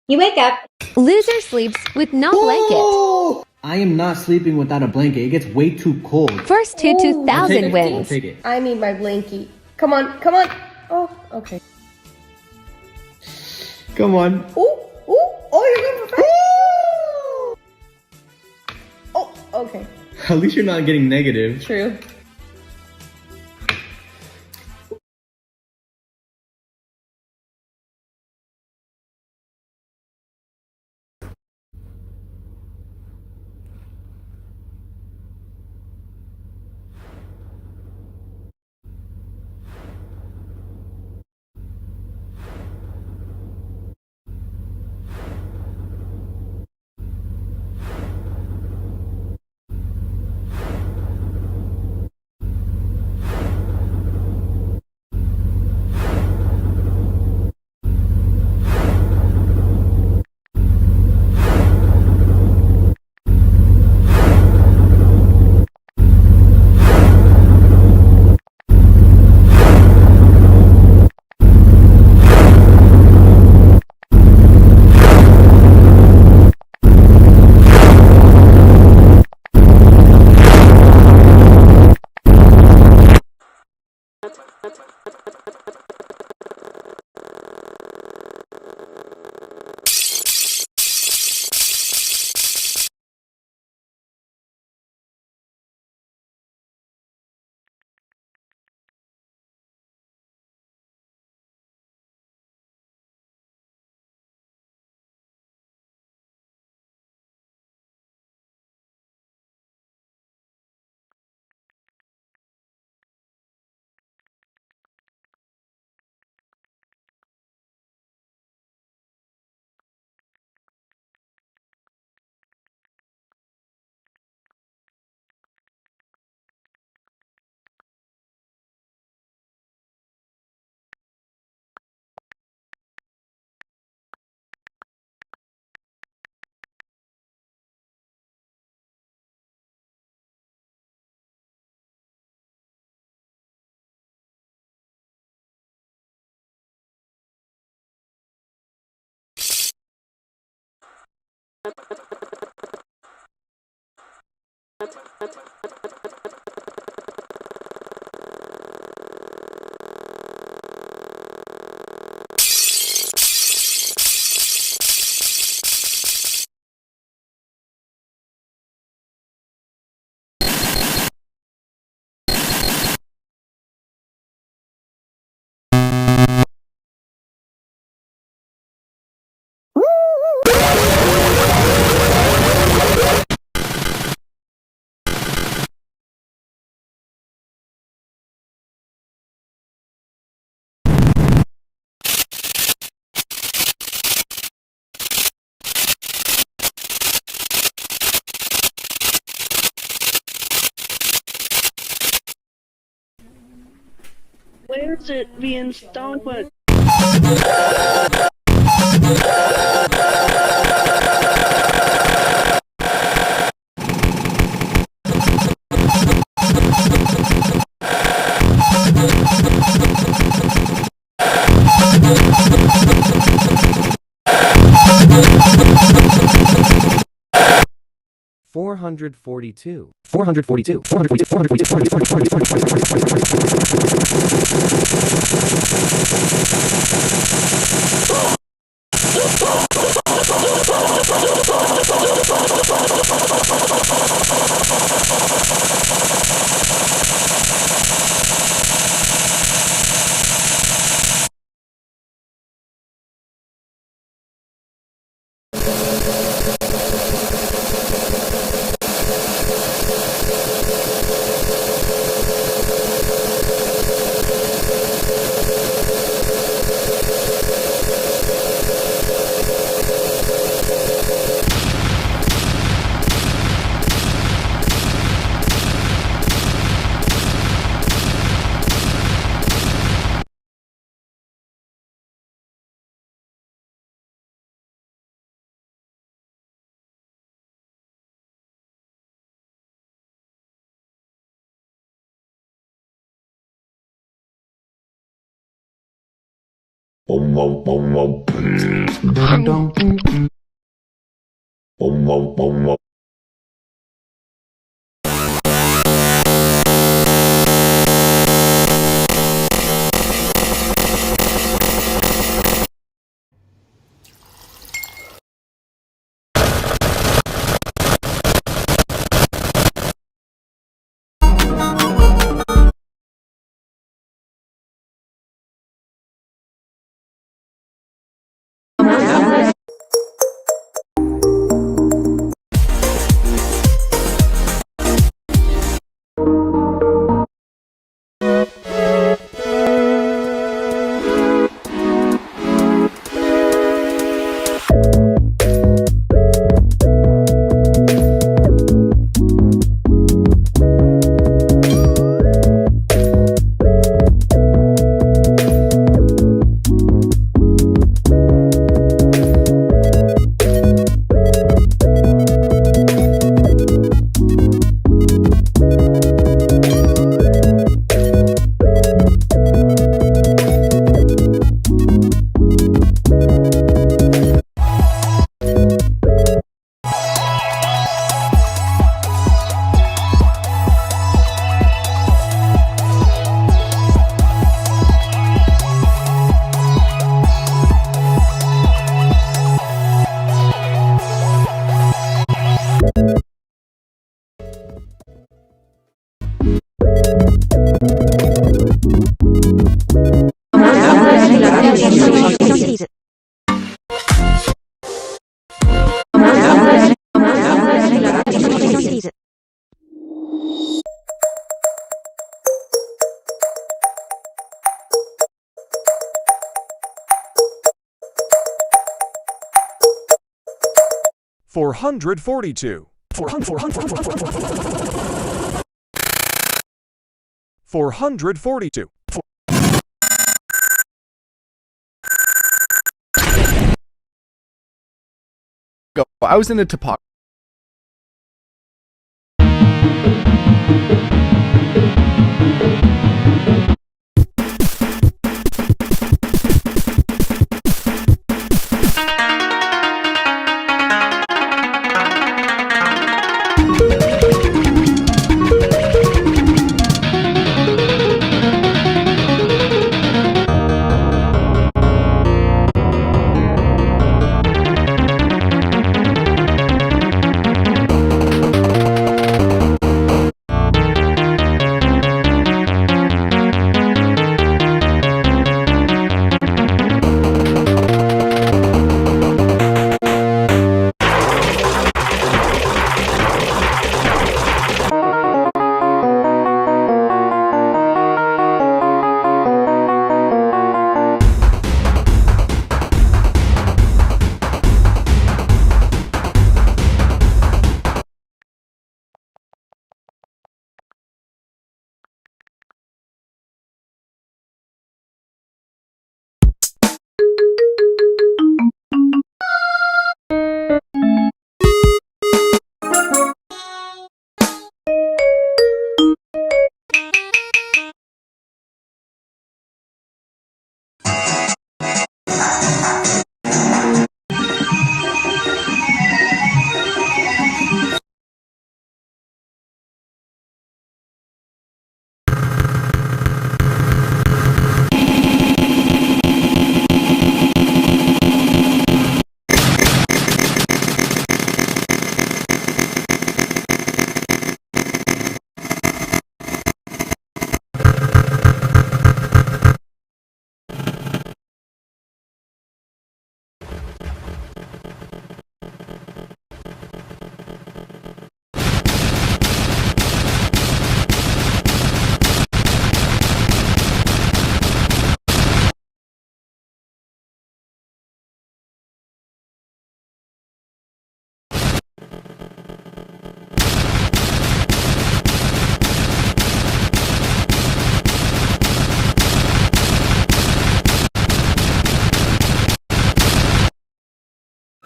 You wake up. Loser sleeps with no blanket. I am not sleeping without a blanket. It gets way too cold. First to 2,000 I'll wins. take it. I need my blankie. Come on. Oh, okay. Come on. Ooh, oh, you're going for 5. Oh, okay. At least you're not getting negative. True. Where's it being stoned with? Four hundred 442. 442. 442. 442. 442. 442. 442. Go. I was in a topography.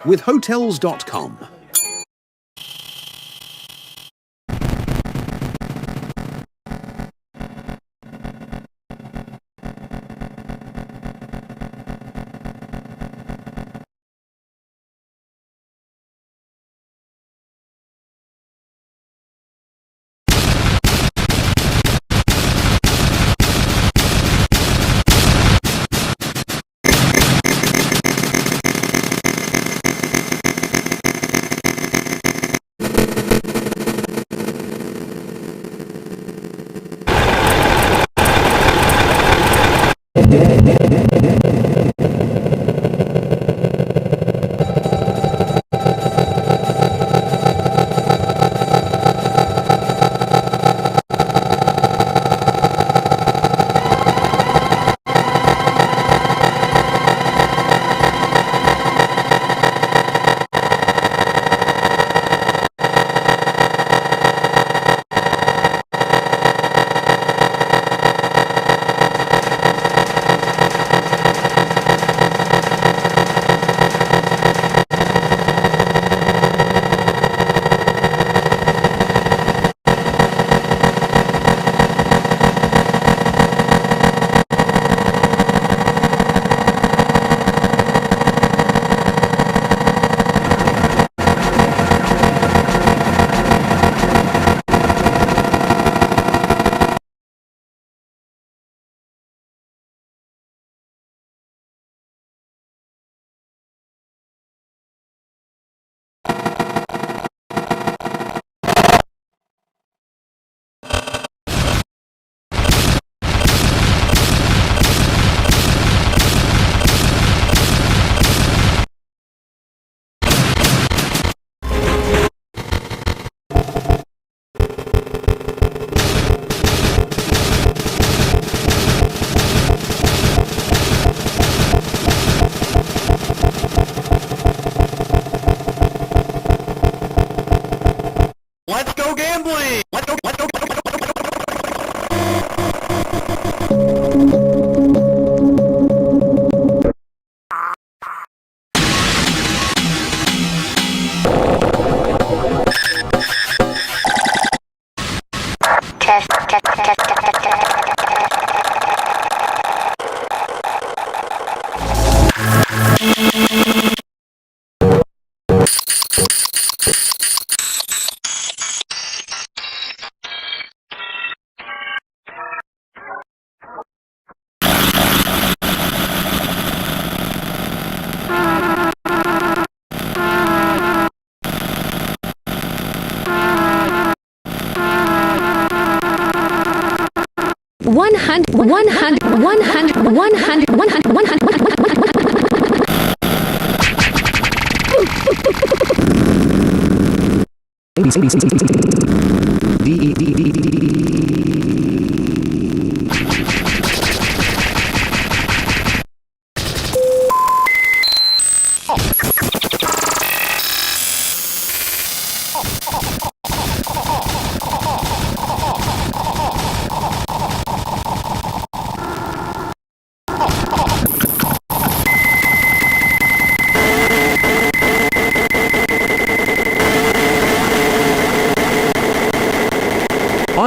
with Hotels.com. Let's go gambling! Let's go!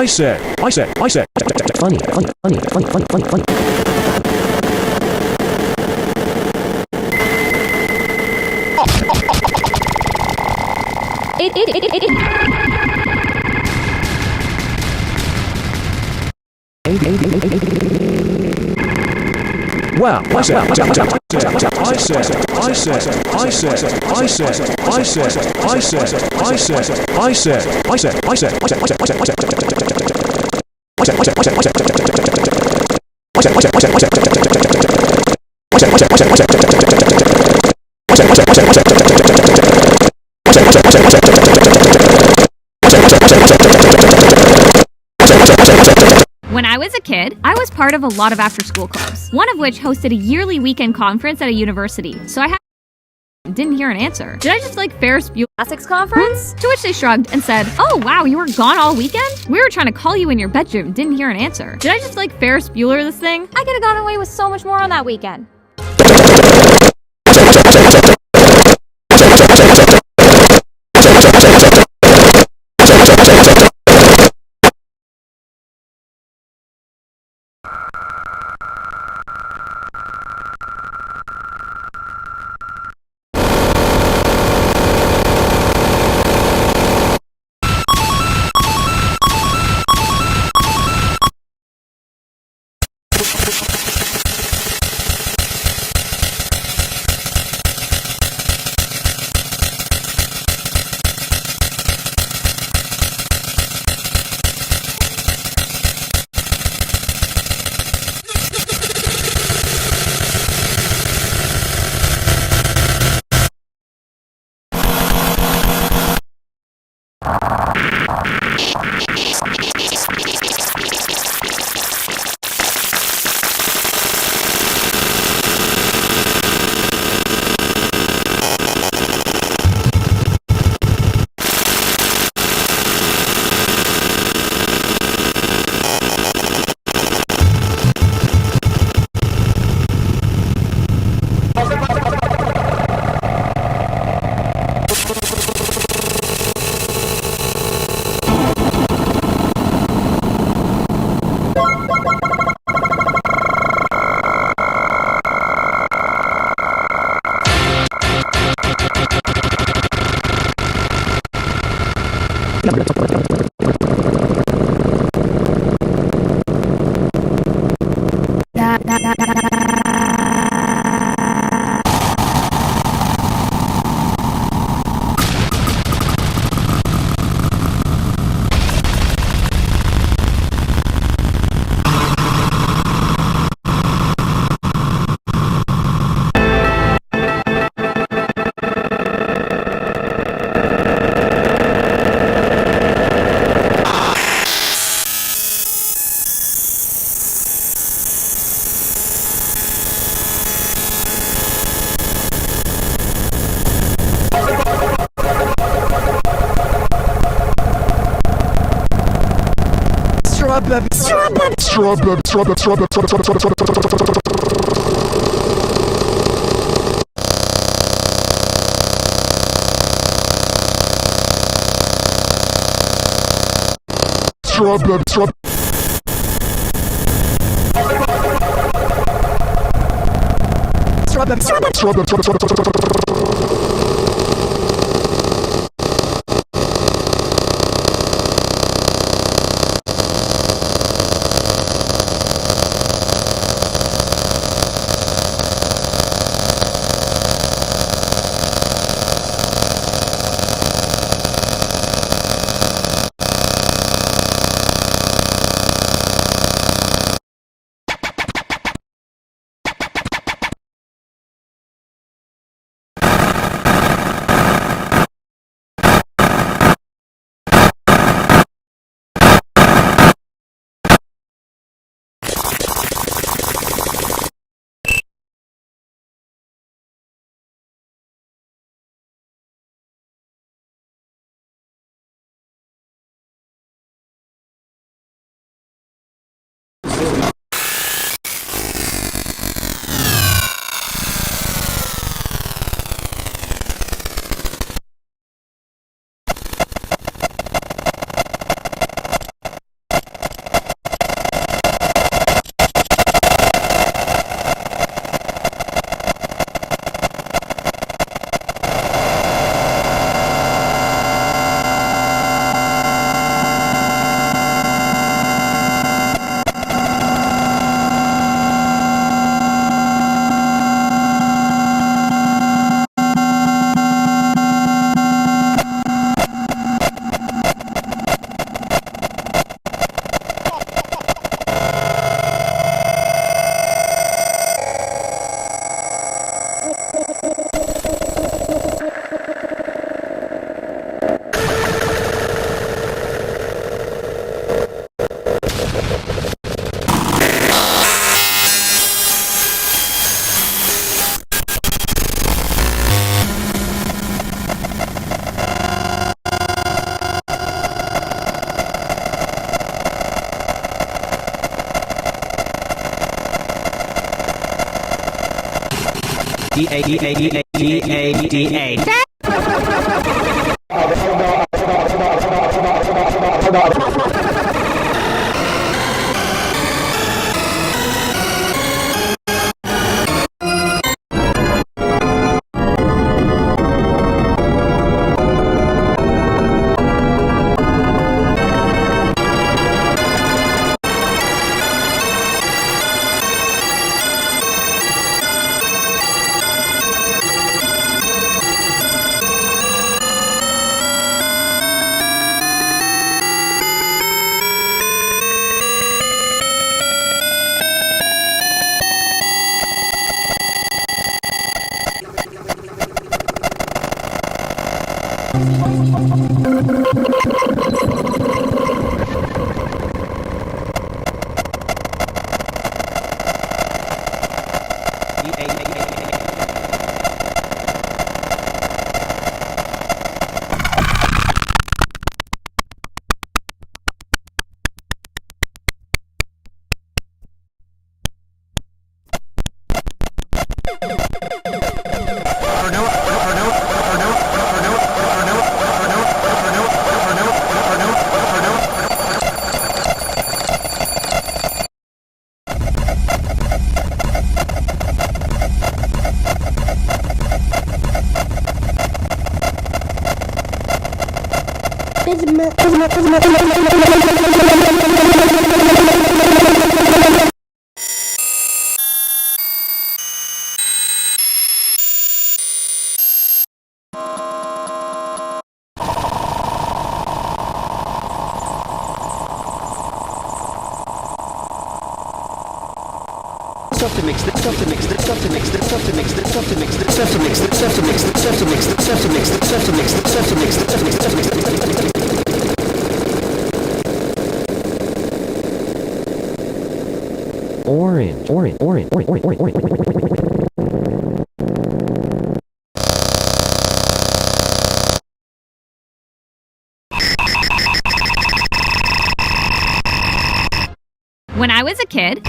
I said. Funny. Wow. I said. When I was a kid, I was part of a lot of after-school clubs, one of which hosted a yearly weekend conference at a university, so I didn't hear an answer. Did I just like Ferris Bueller Classics conference? To which they shrugged and said, "Oh wow, you were gone all weekend? We were trying to call you in your bedroom, didn't hear an answer." Did I just like Ferris Bueller this thing? I could have gotten away with so much more on that weekend. D-A-D-A-D-A-D-A-D-A. Stuff to mix, stuff to mix, stuff to mix, stuff to mix, stuff to mix, stuff to mix, stuff to mix, stuff to mix, stuff to mix, stuff to mix, stuff to mix, stuff to mix, stuff to mix. Orange, orange, orange, orange, orange, orange, orange. When I was a kid,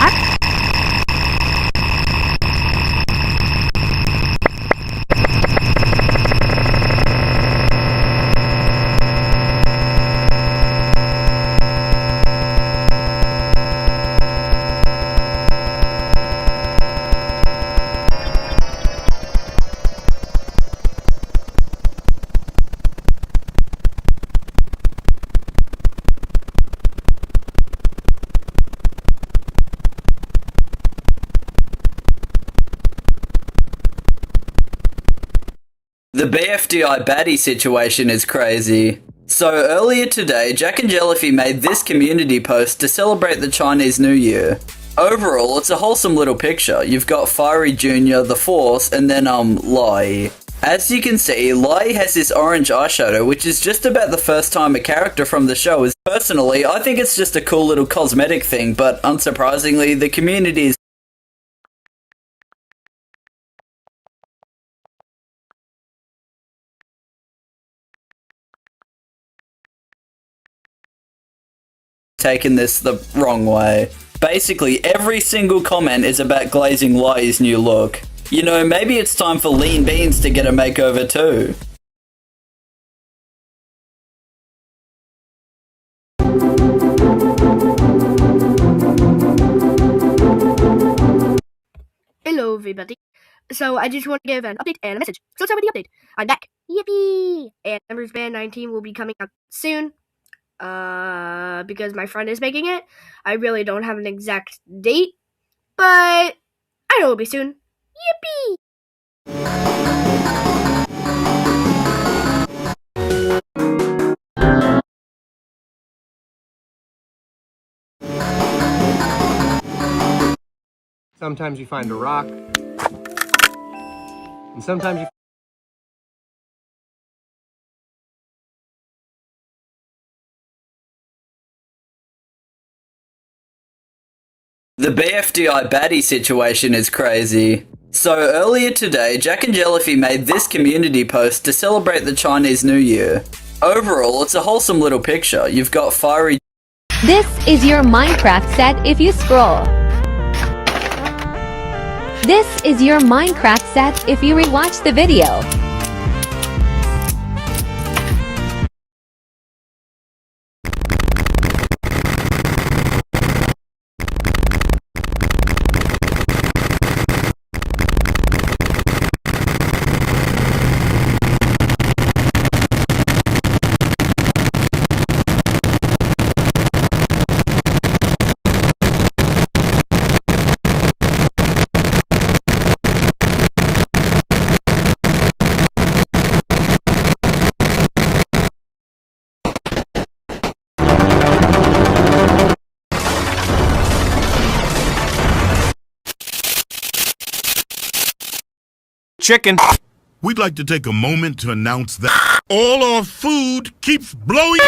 The BFDI baddie situation is crazy. So earlier today, Jack and Jellyfy made this community post to celebrate the Chinese New Year. Overall, it's a wholesome little picture. You've got Fiery Jr., The Force, and then Lai. As you can see, Lai has this orange eyeshadow, which is just about the first time a character from the show is. Personally, I think it's just a cool little cosmetic thing, but unsurprisingly, the community is taken this the wrong way. Basically, every single comment is about glazing Lai's new look. You know, maybe it's time for Lean Beans to get a makeover too. Hello everybody. So I just want to give an update and a message. So let's start with the update. I'm back. Yippee! And Numbers Band 19 will be coming out soon. Because my friend is making it. I really don't have an exact date, but I know it'll be soon. Yippee! Sometimes you find a rock, and sometimes you The BFDI baddie situation is crazy. So earlier today, Jack and Jellyfy made this community post to celebrate the Chinese New Year. Overall, it's a wholesome little picture. You've got Fiery. This is your Minecraft set if you scroll. This is your Minecraft set if you rewatch the video. chicken. We'd like to take a moment to announce that all our food keeps blowing.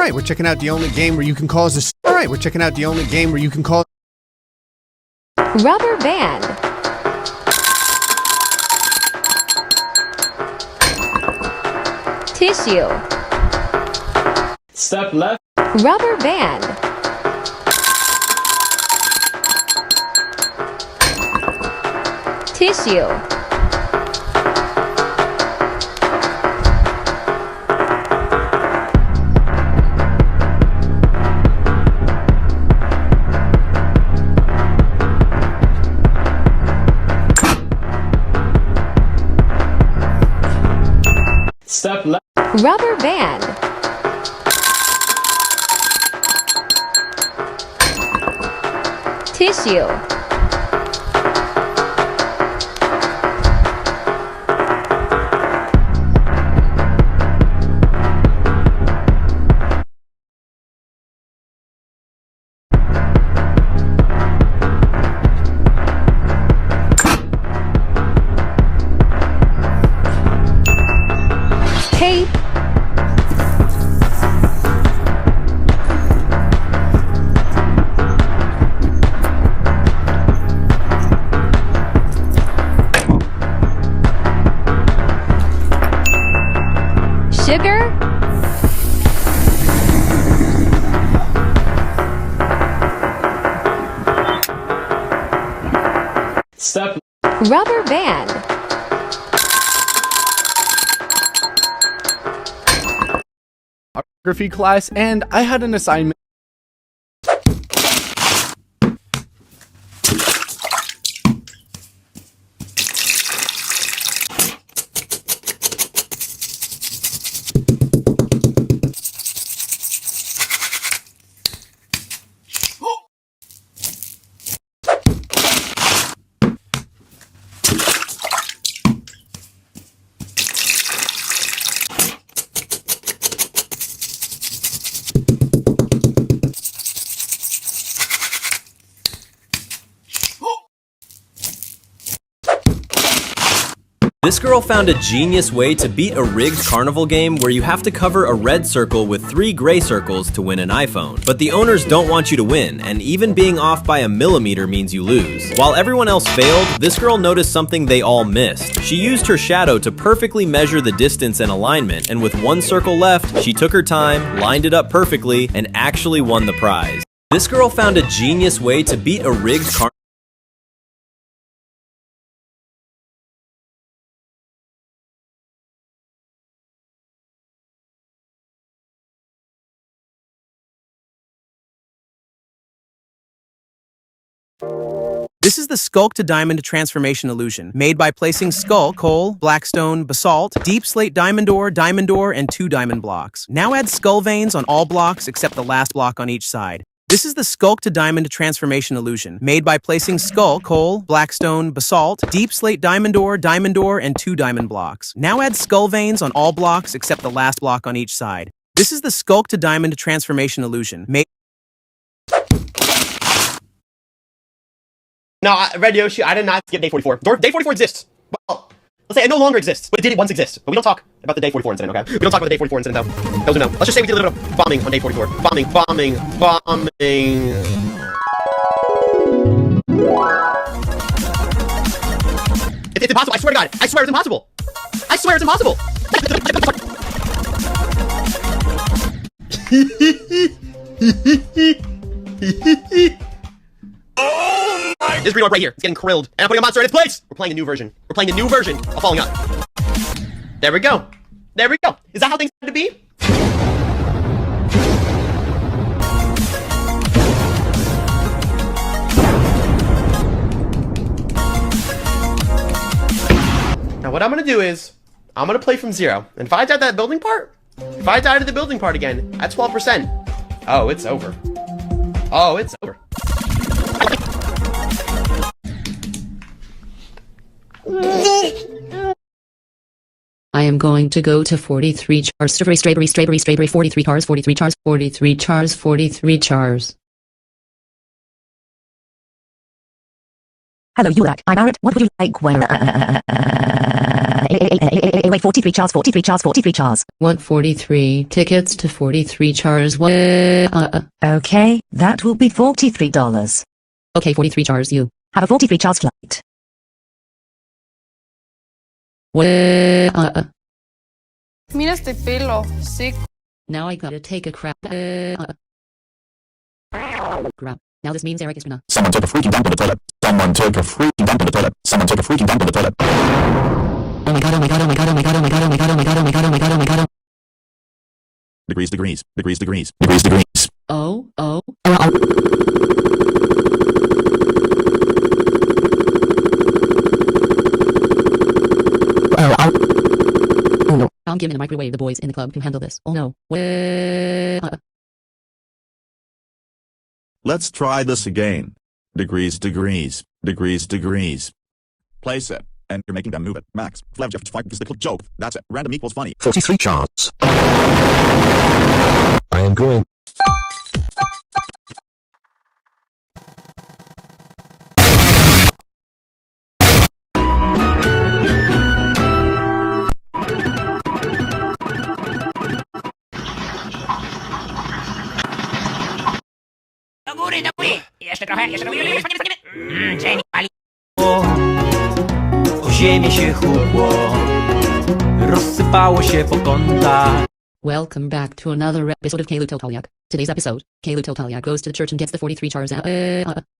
Alright, we're checking out the only game where you can cause this. Alright, we're checking out the only game where you can cause. Rubber band. Tissue. Step left. Rubber band. Tissue. Step left. Rubber band. Tissue. Tape. Sugar. Step. Rubber band. Geography class, and I had an assignment. This girl found a genius way to beat a rigged carnival game where you have to cover a red circle with 3 gray circles to win an iPhone. But the owners don't want you to win, and even being off by a millimeter means you lose. While everyone else failed, this girl noticed something they all missed. She used her shadow to perfectly measure the distance and alignment, and with 1 circle left, she took her time, lined it up perfectly, and actually won the prize. This girl found a genius way to beat a rigged carnival. This is the Skulk to Diamond transformation illusion, made by placing Skull, Coal, Blackstone, Basalt, Deep Slate Diamond Ore, and 2 diamond blocks. Now add skull veins on all blocks except the last block on each side. This is the Skulk to Diamond transformation illusion, made by placing Skull, Coal, Blackstone, Basalt, Deep Slate Diamond Ore, and 2 diamond blocks. Now add skull veins on all blocks except the last block on each side. This is the Skulk to Diamond transformation illusion, made... No, Red Yoshi, I did not skip day 44. Day 44 exists. Well, let's say it no longer exists, but it did once exist. But we don't talk about the day 44 incident, okay? We don't talk about the day 44 incident, though. Those who know. Let's just say we did a little bit of bombing on day 44. Bombing. It's impossible. I swear to God. I swear it's impossible. I swear it's impossible. This green orb right here. It's getting krilled. And I'm putting a monster in its place. We're playing a new version. We're playing a new version of Falling Up. There we go. There we go. Is that how things have to be? Now what I'm gonna do is, I'm gonna play from 0. And if I die that building part, if I die to the building part again, at 12%, oh, it's over. Oh, it's over. I am going to go to 43 chars. Strawberry, 43 chars, 43 chars, 43 chars, 43 chars. Hello, Ulak. I'm Arrett. What would you like? Where? Wait, 43 chars, 43 chars, 43 chars. Want 43 tickets to 43 chars? Okay, that will be $43. Okay, 43 chars, you. Have a 43 chars flight. Mira este pelo, sick. Now I gotta take a crap. Crap. Now this means Eric is gonna. Someone took a freaking dump in the toilet. Someone took a freaking dump in the toilet. Someone took a freaking dump in the toilet. Oh my god, oh my god, oh my god, oh my god, oh my god, oh my god, oh my god, oh my god, oh my god, oh my god. Degrees. Oh. I'll give in the microwave. The boys in the club can handle this. Oh no. Let's try this again. Degrees. Place it, and you're making them move it. Max, Flav, Jeff, 5 is the joke. That's it. Random equals funny. 43 charts. I am going. Ziemię się hukło, rozsypało się po kątach. Welcome back to another episode of Kalu Totaliak. Today's episode, Kalu Totaliak goes to the church and gets the 43 chars out.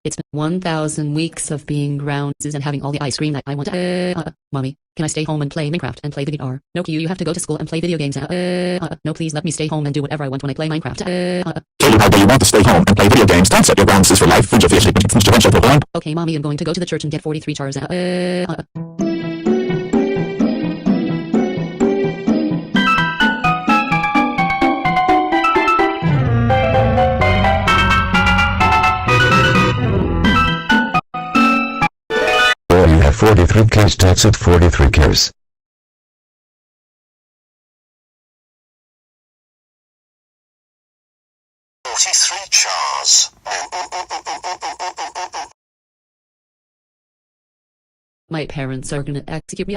It's been 1,000 weeks of being ground and having all the ice cream that I want. Mommy, can I stay home and play Minecraft and play the guitar? No, Q, you have to go to school and play video games. No, please let me stay home and do whatever I want when I play Minecraft. Kalu, how do you want to stay home and play video games? Don't set your grounds for life. Okay, Mommy, I'm going to go to the church and get 43 chars out. You have 43 Ks, that's it, 43 Ks. My parents are gonna execute me.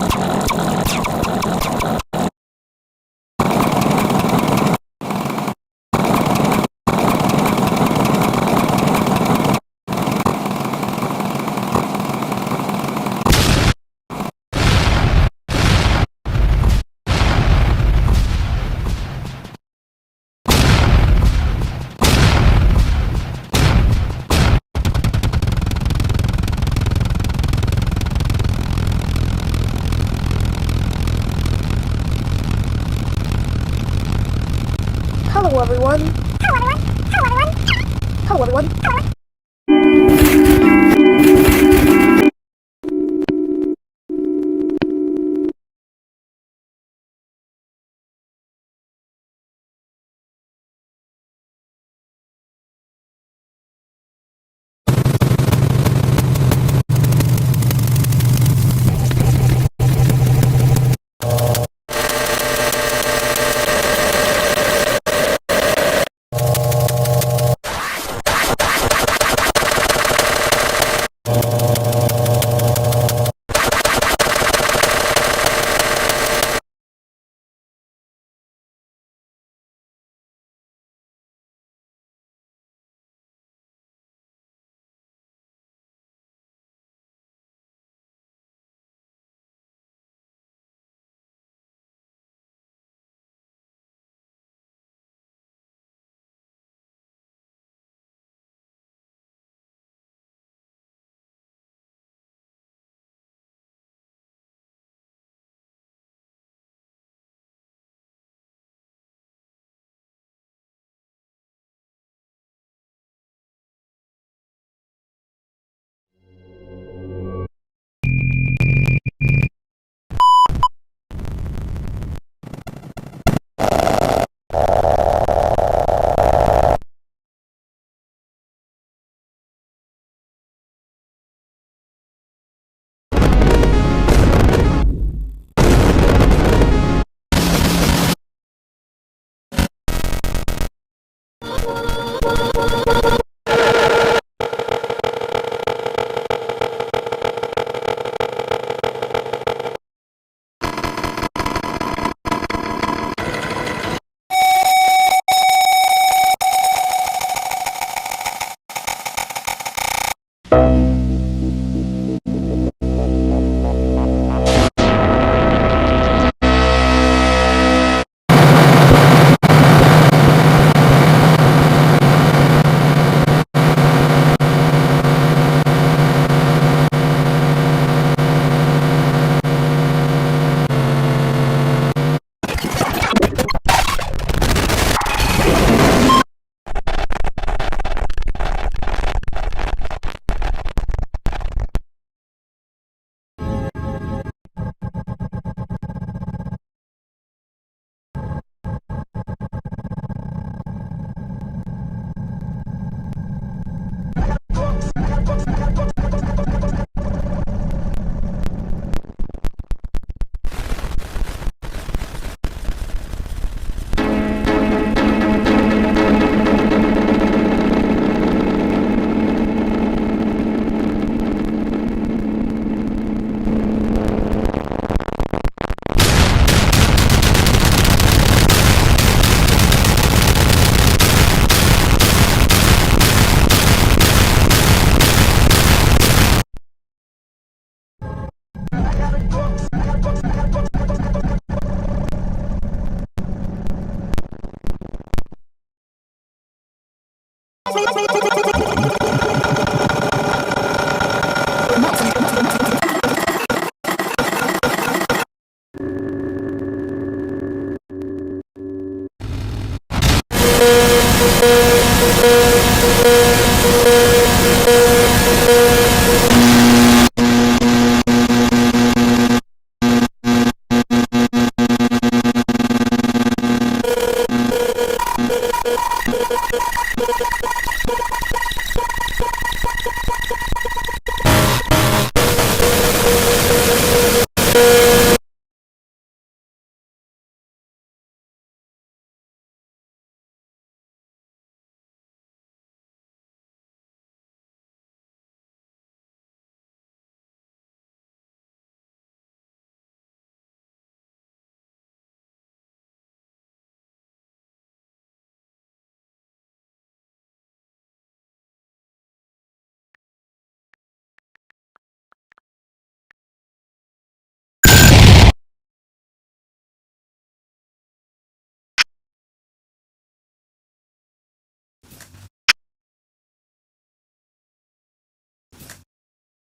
Hello everyone. Hello everyone. Hello everyone. Hello everyone. Hello everyone.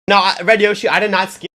No, Red Yoshi, I did not skip.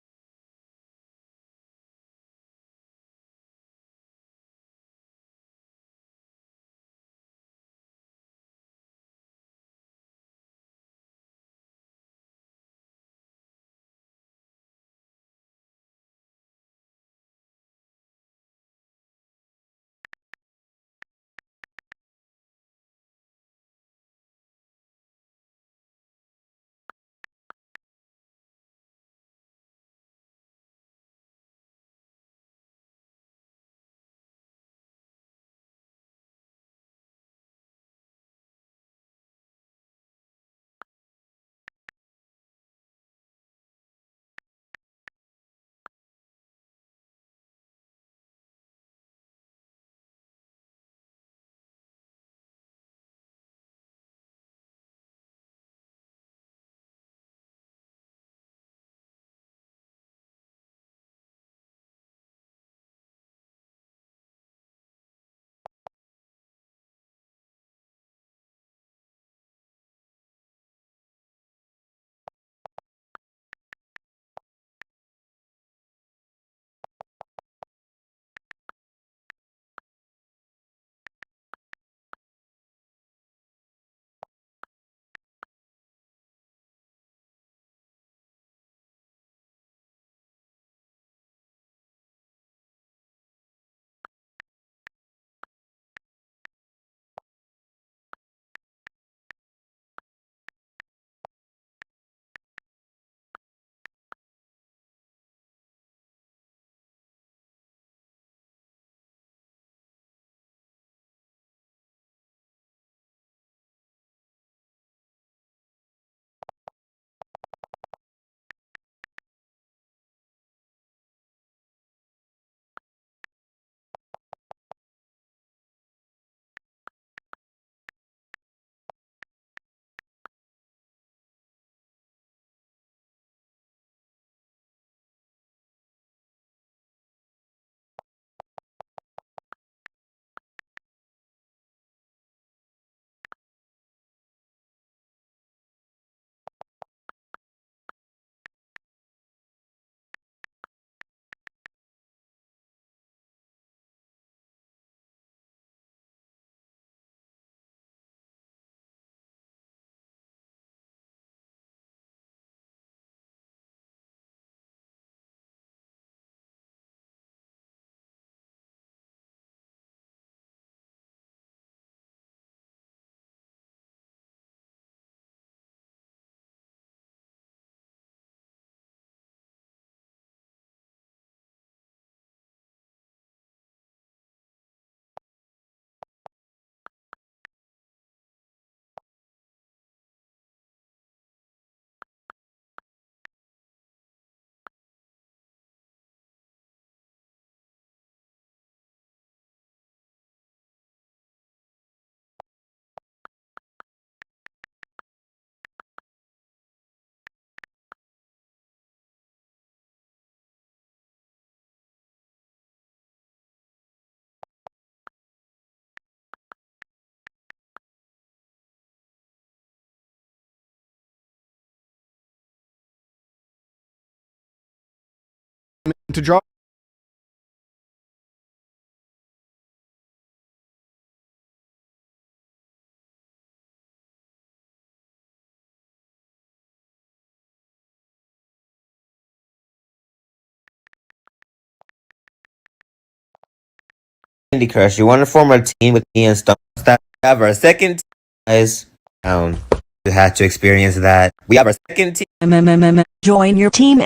To draw. Candy Crush, you want to form a team with me and Stone That we have our second team, guys. You had to experience that. We have our second team. Join your team.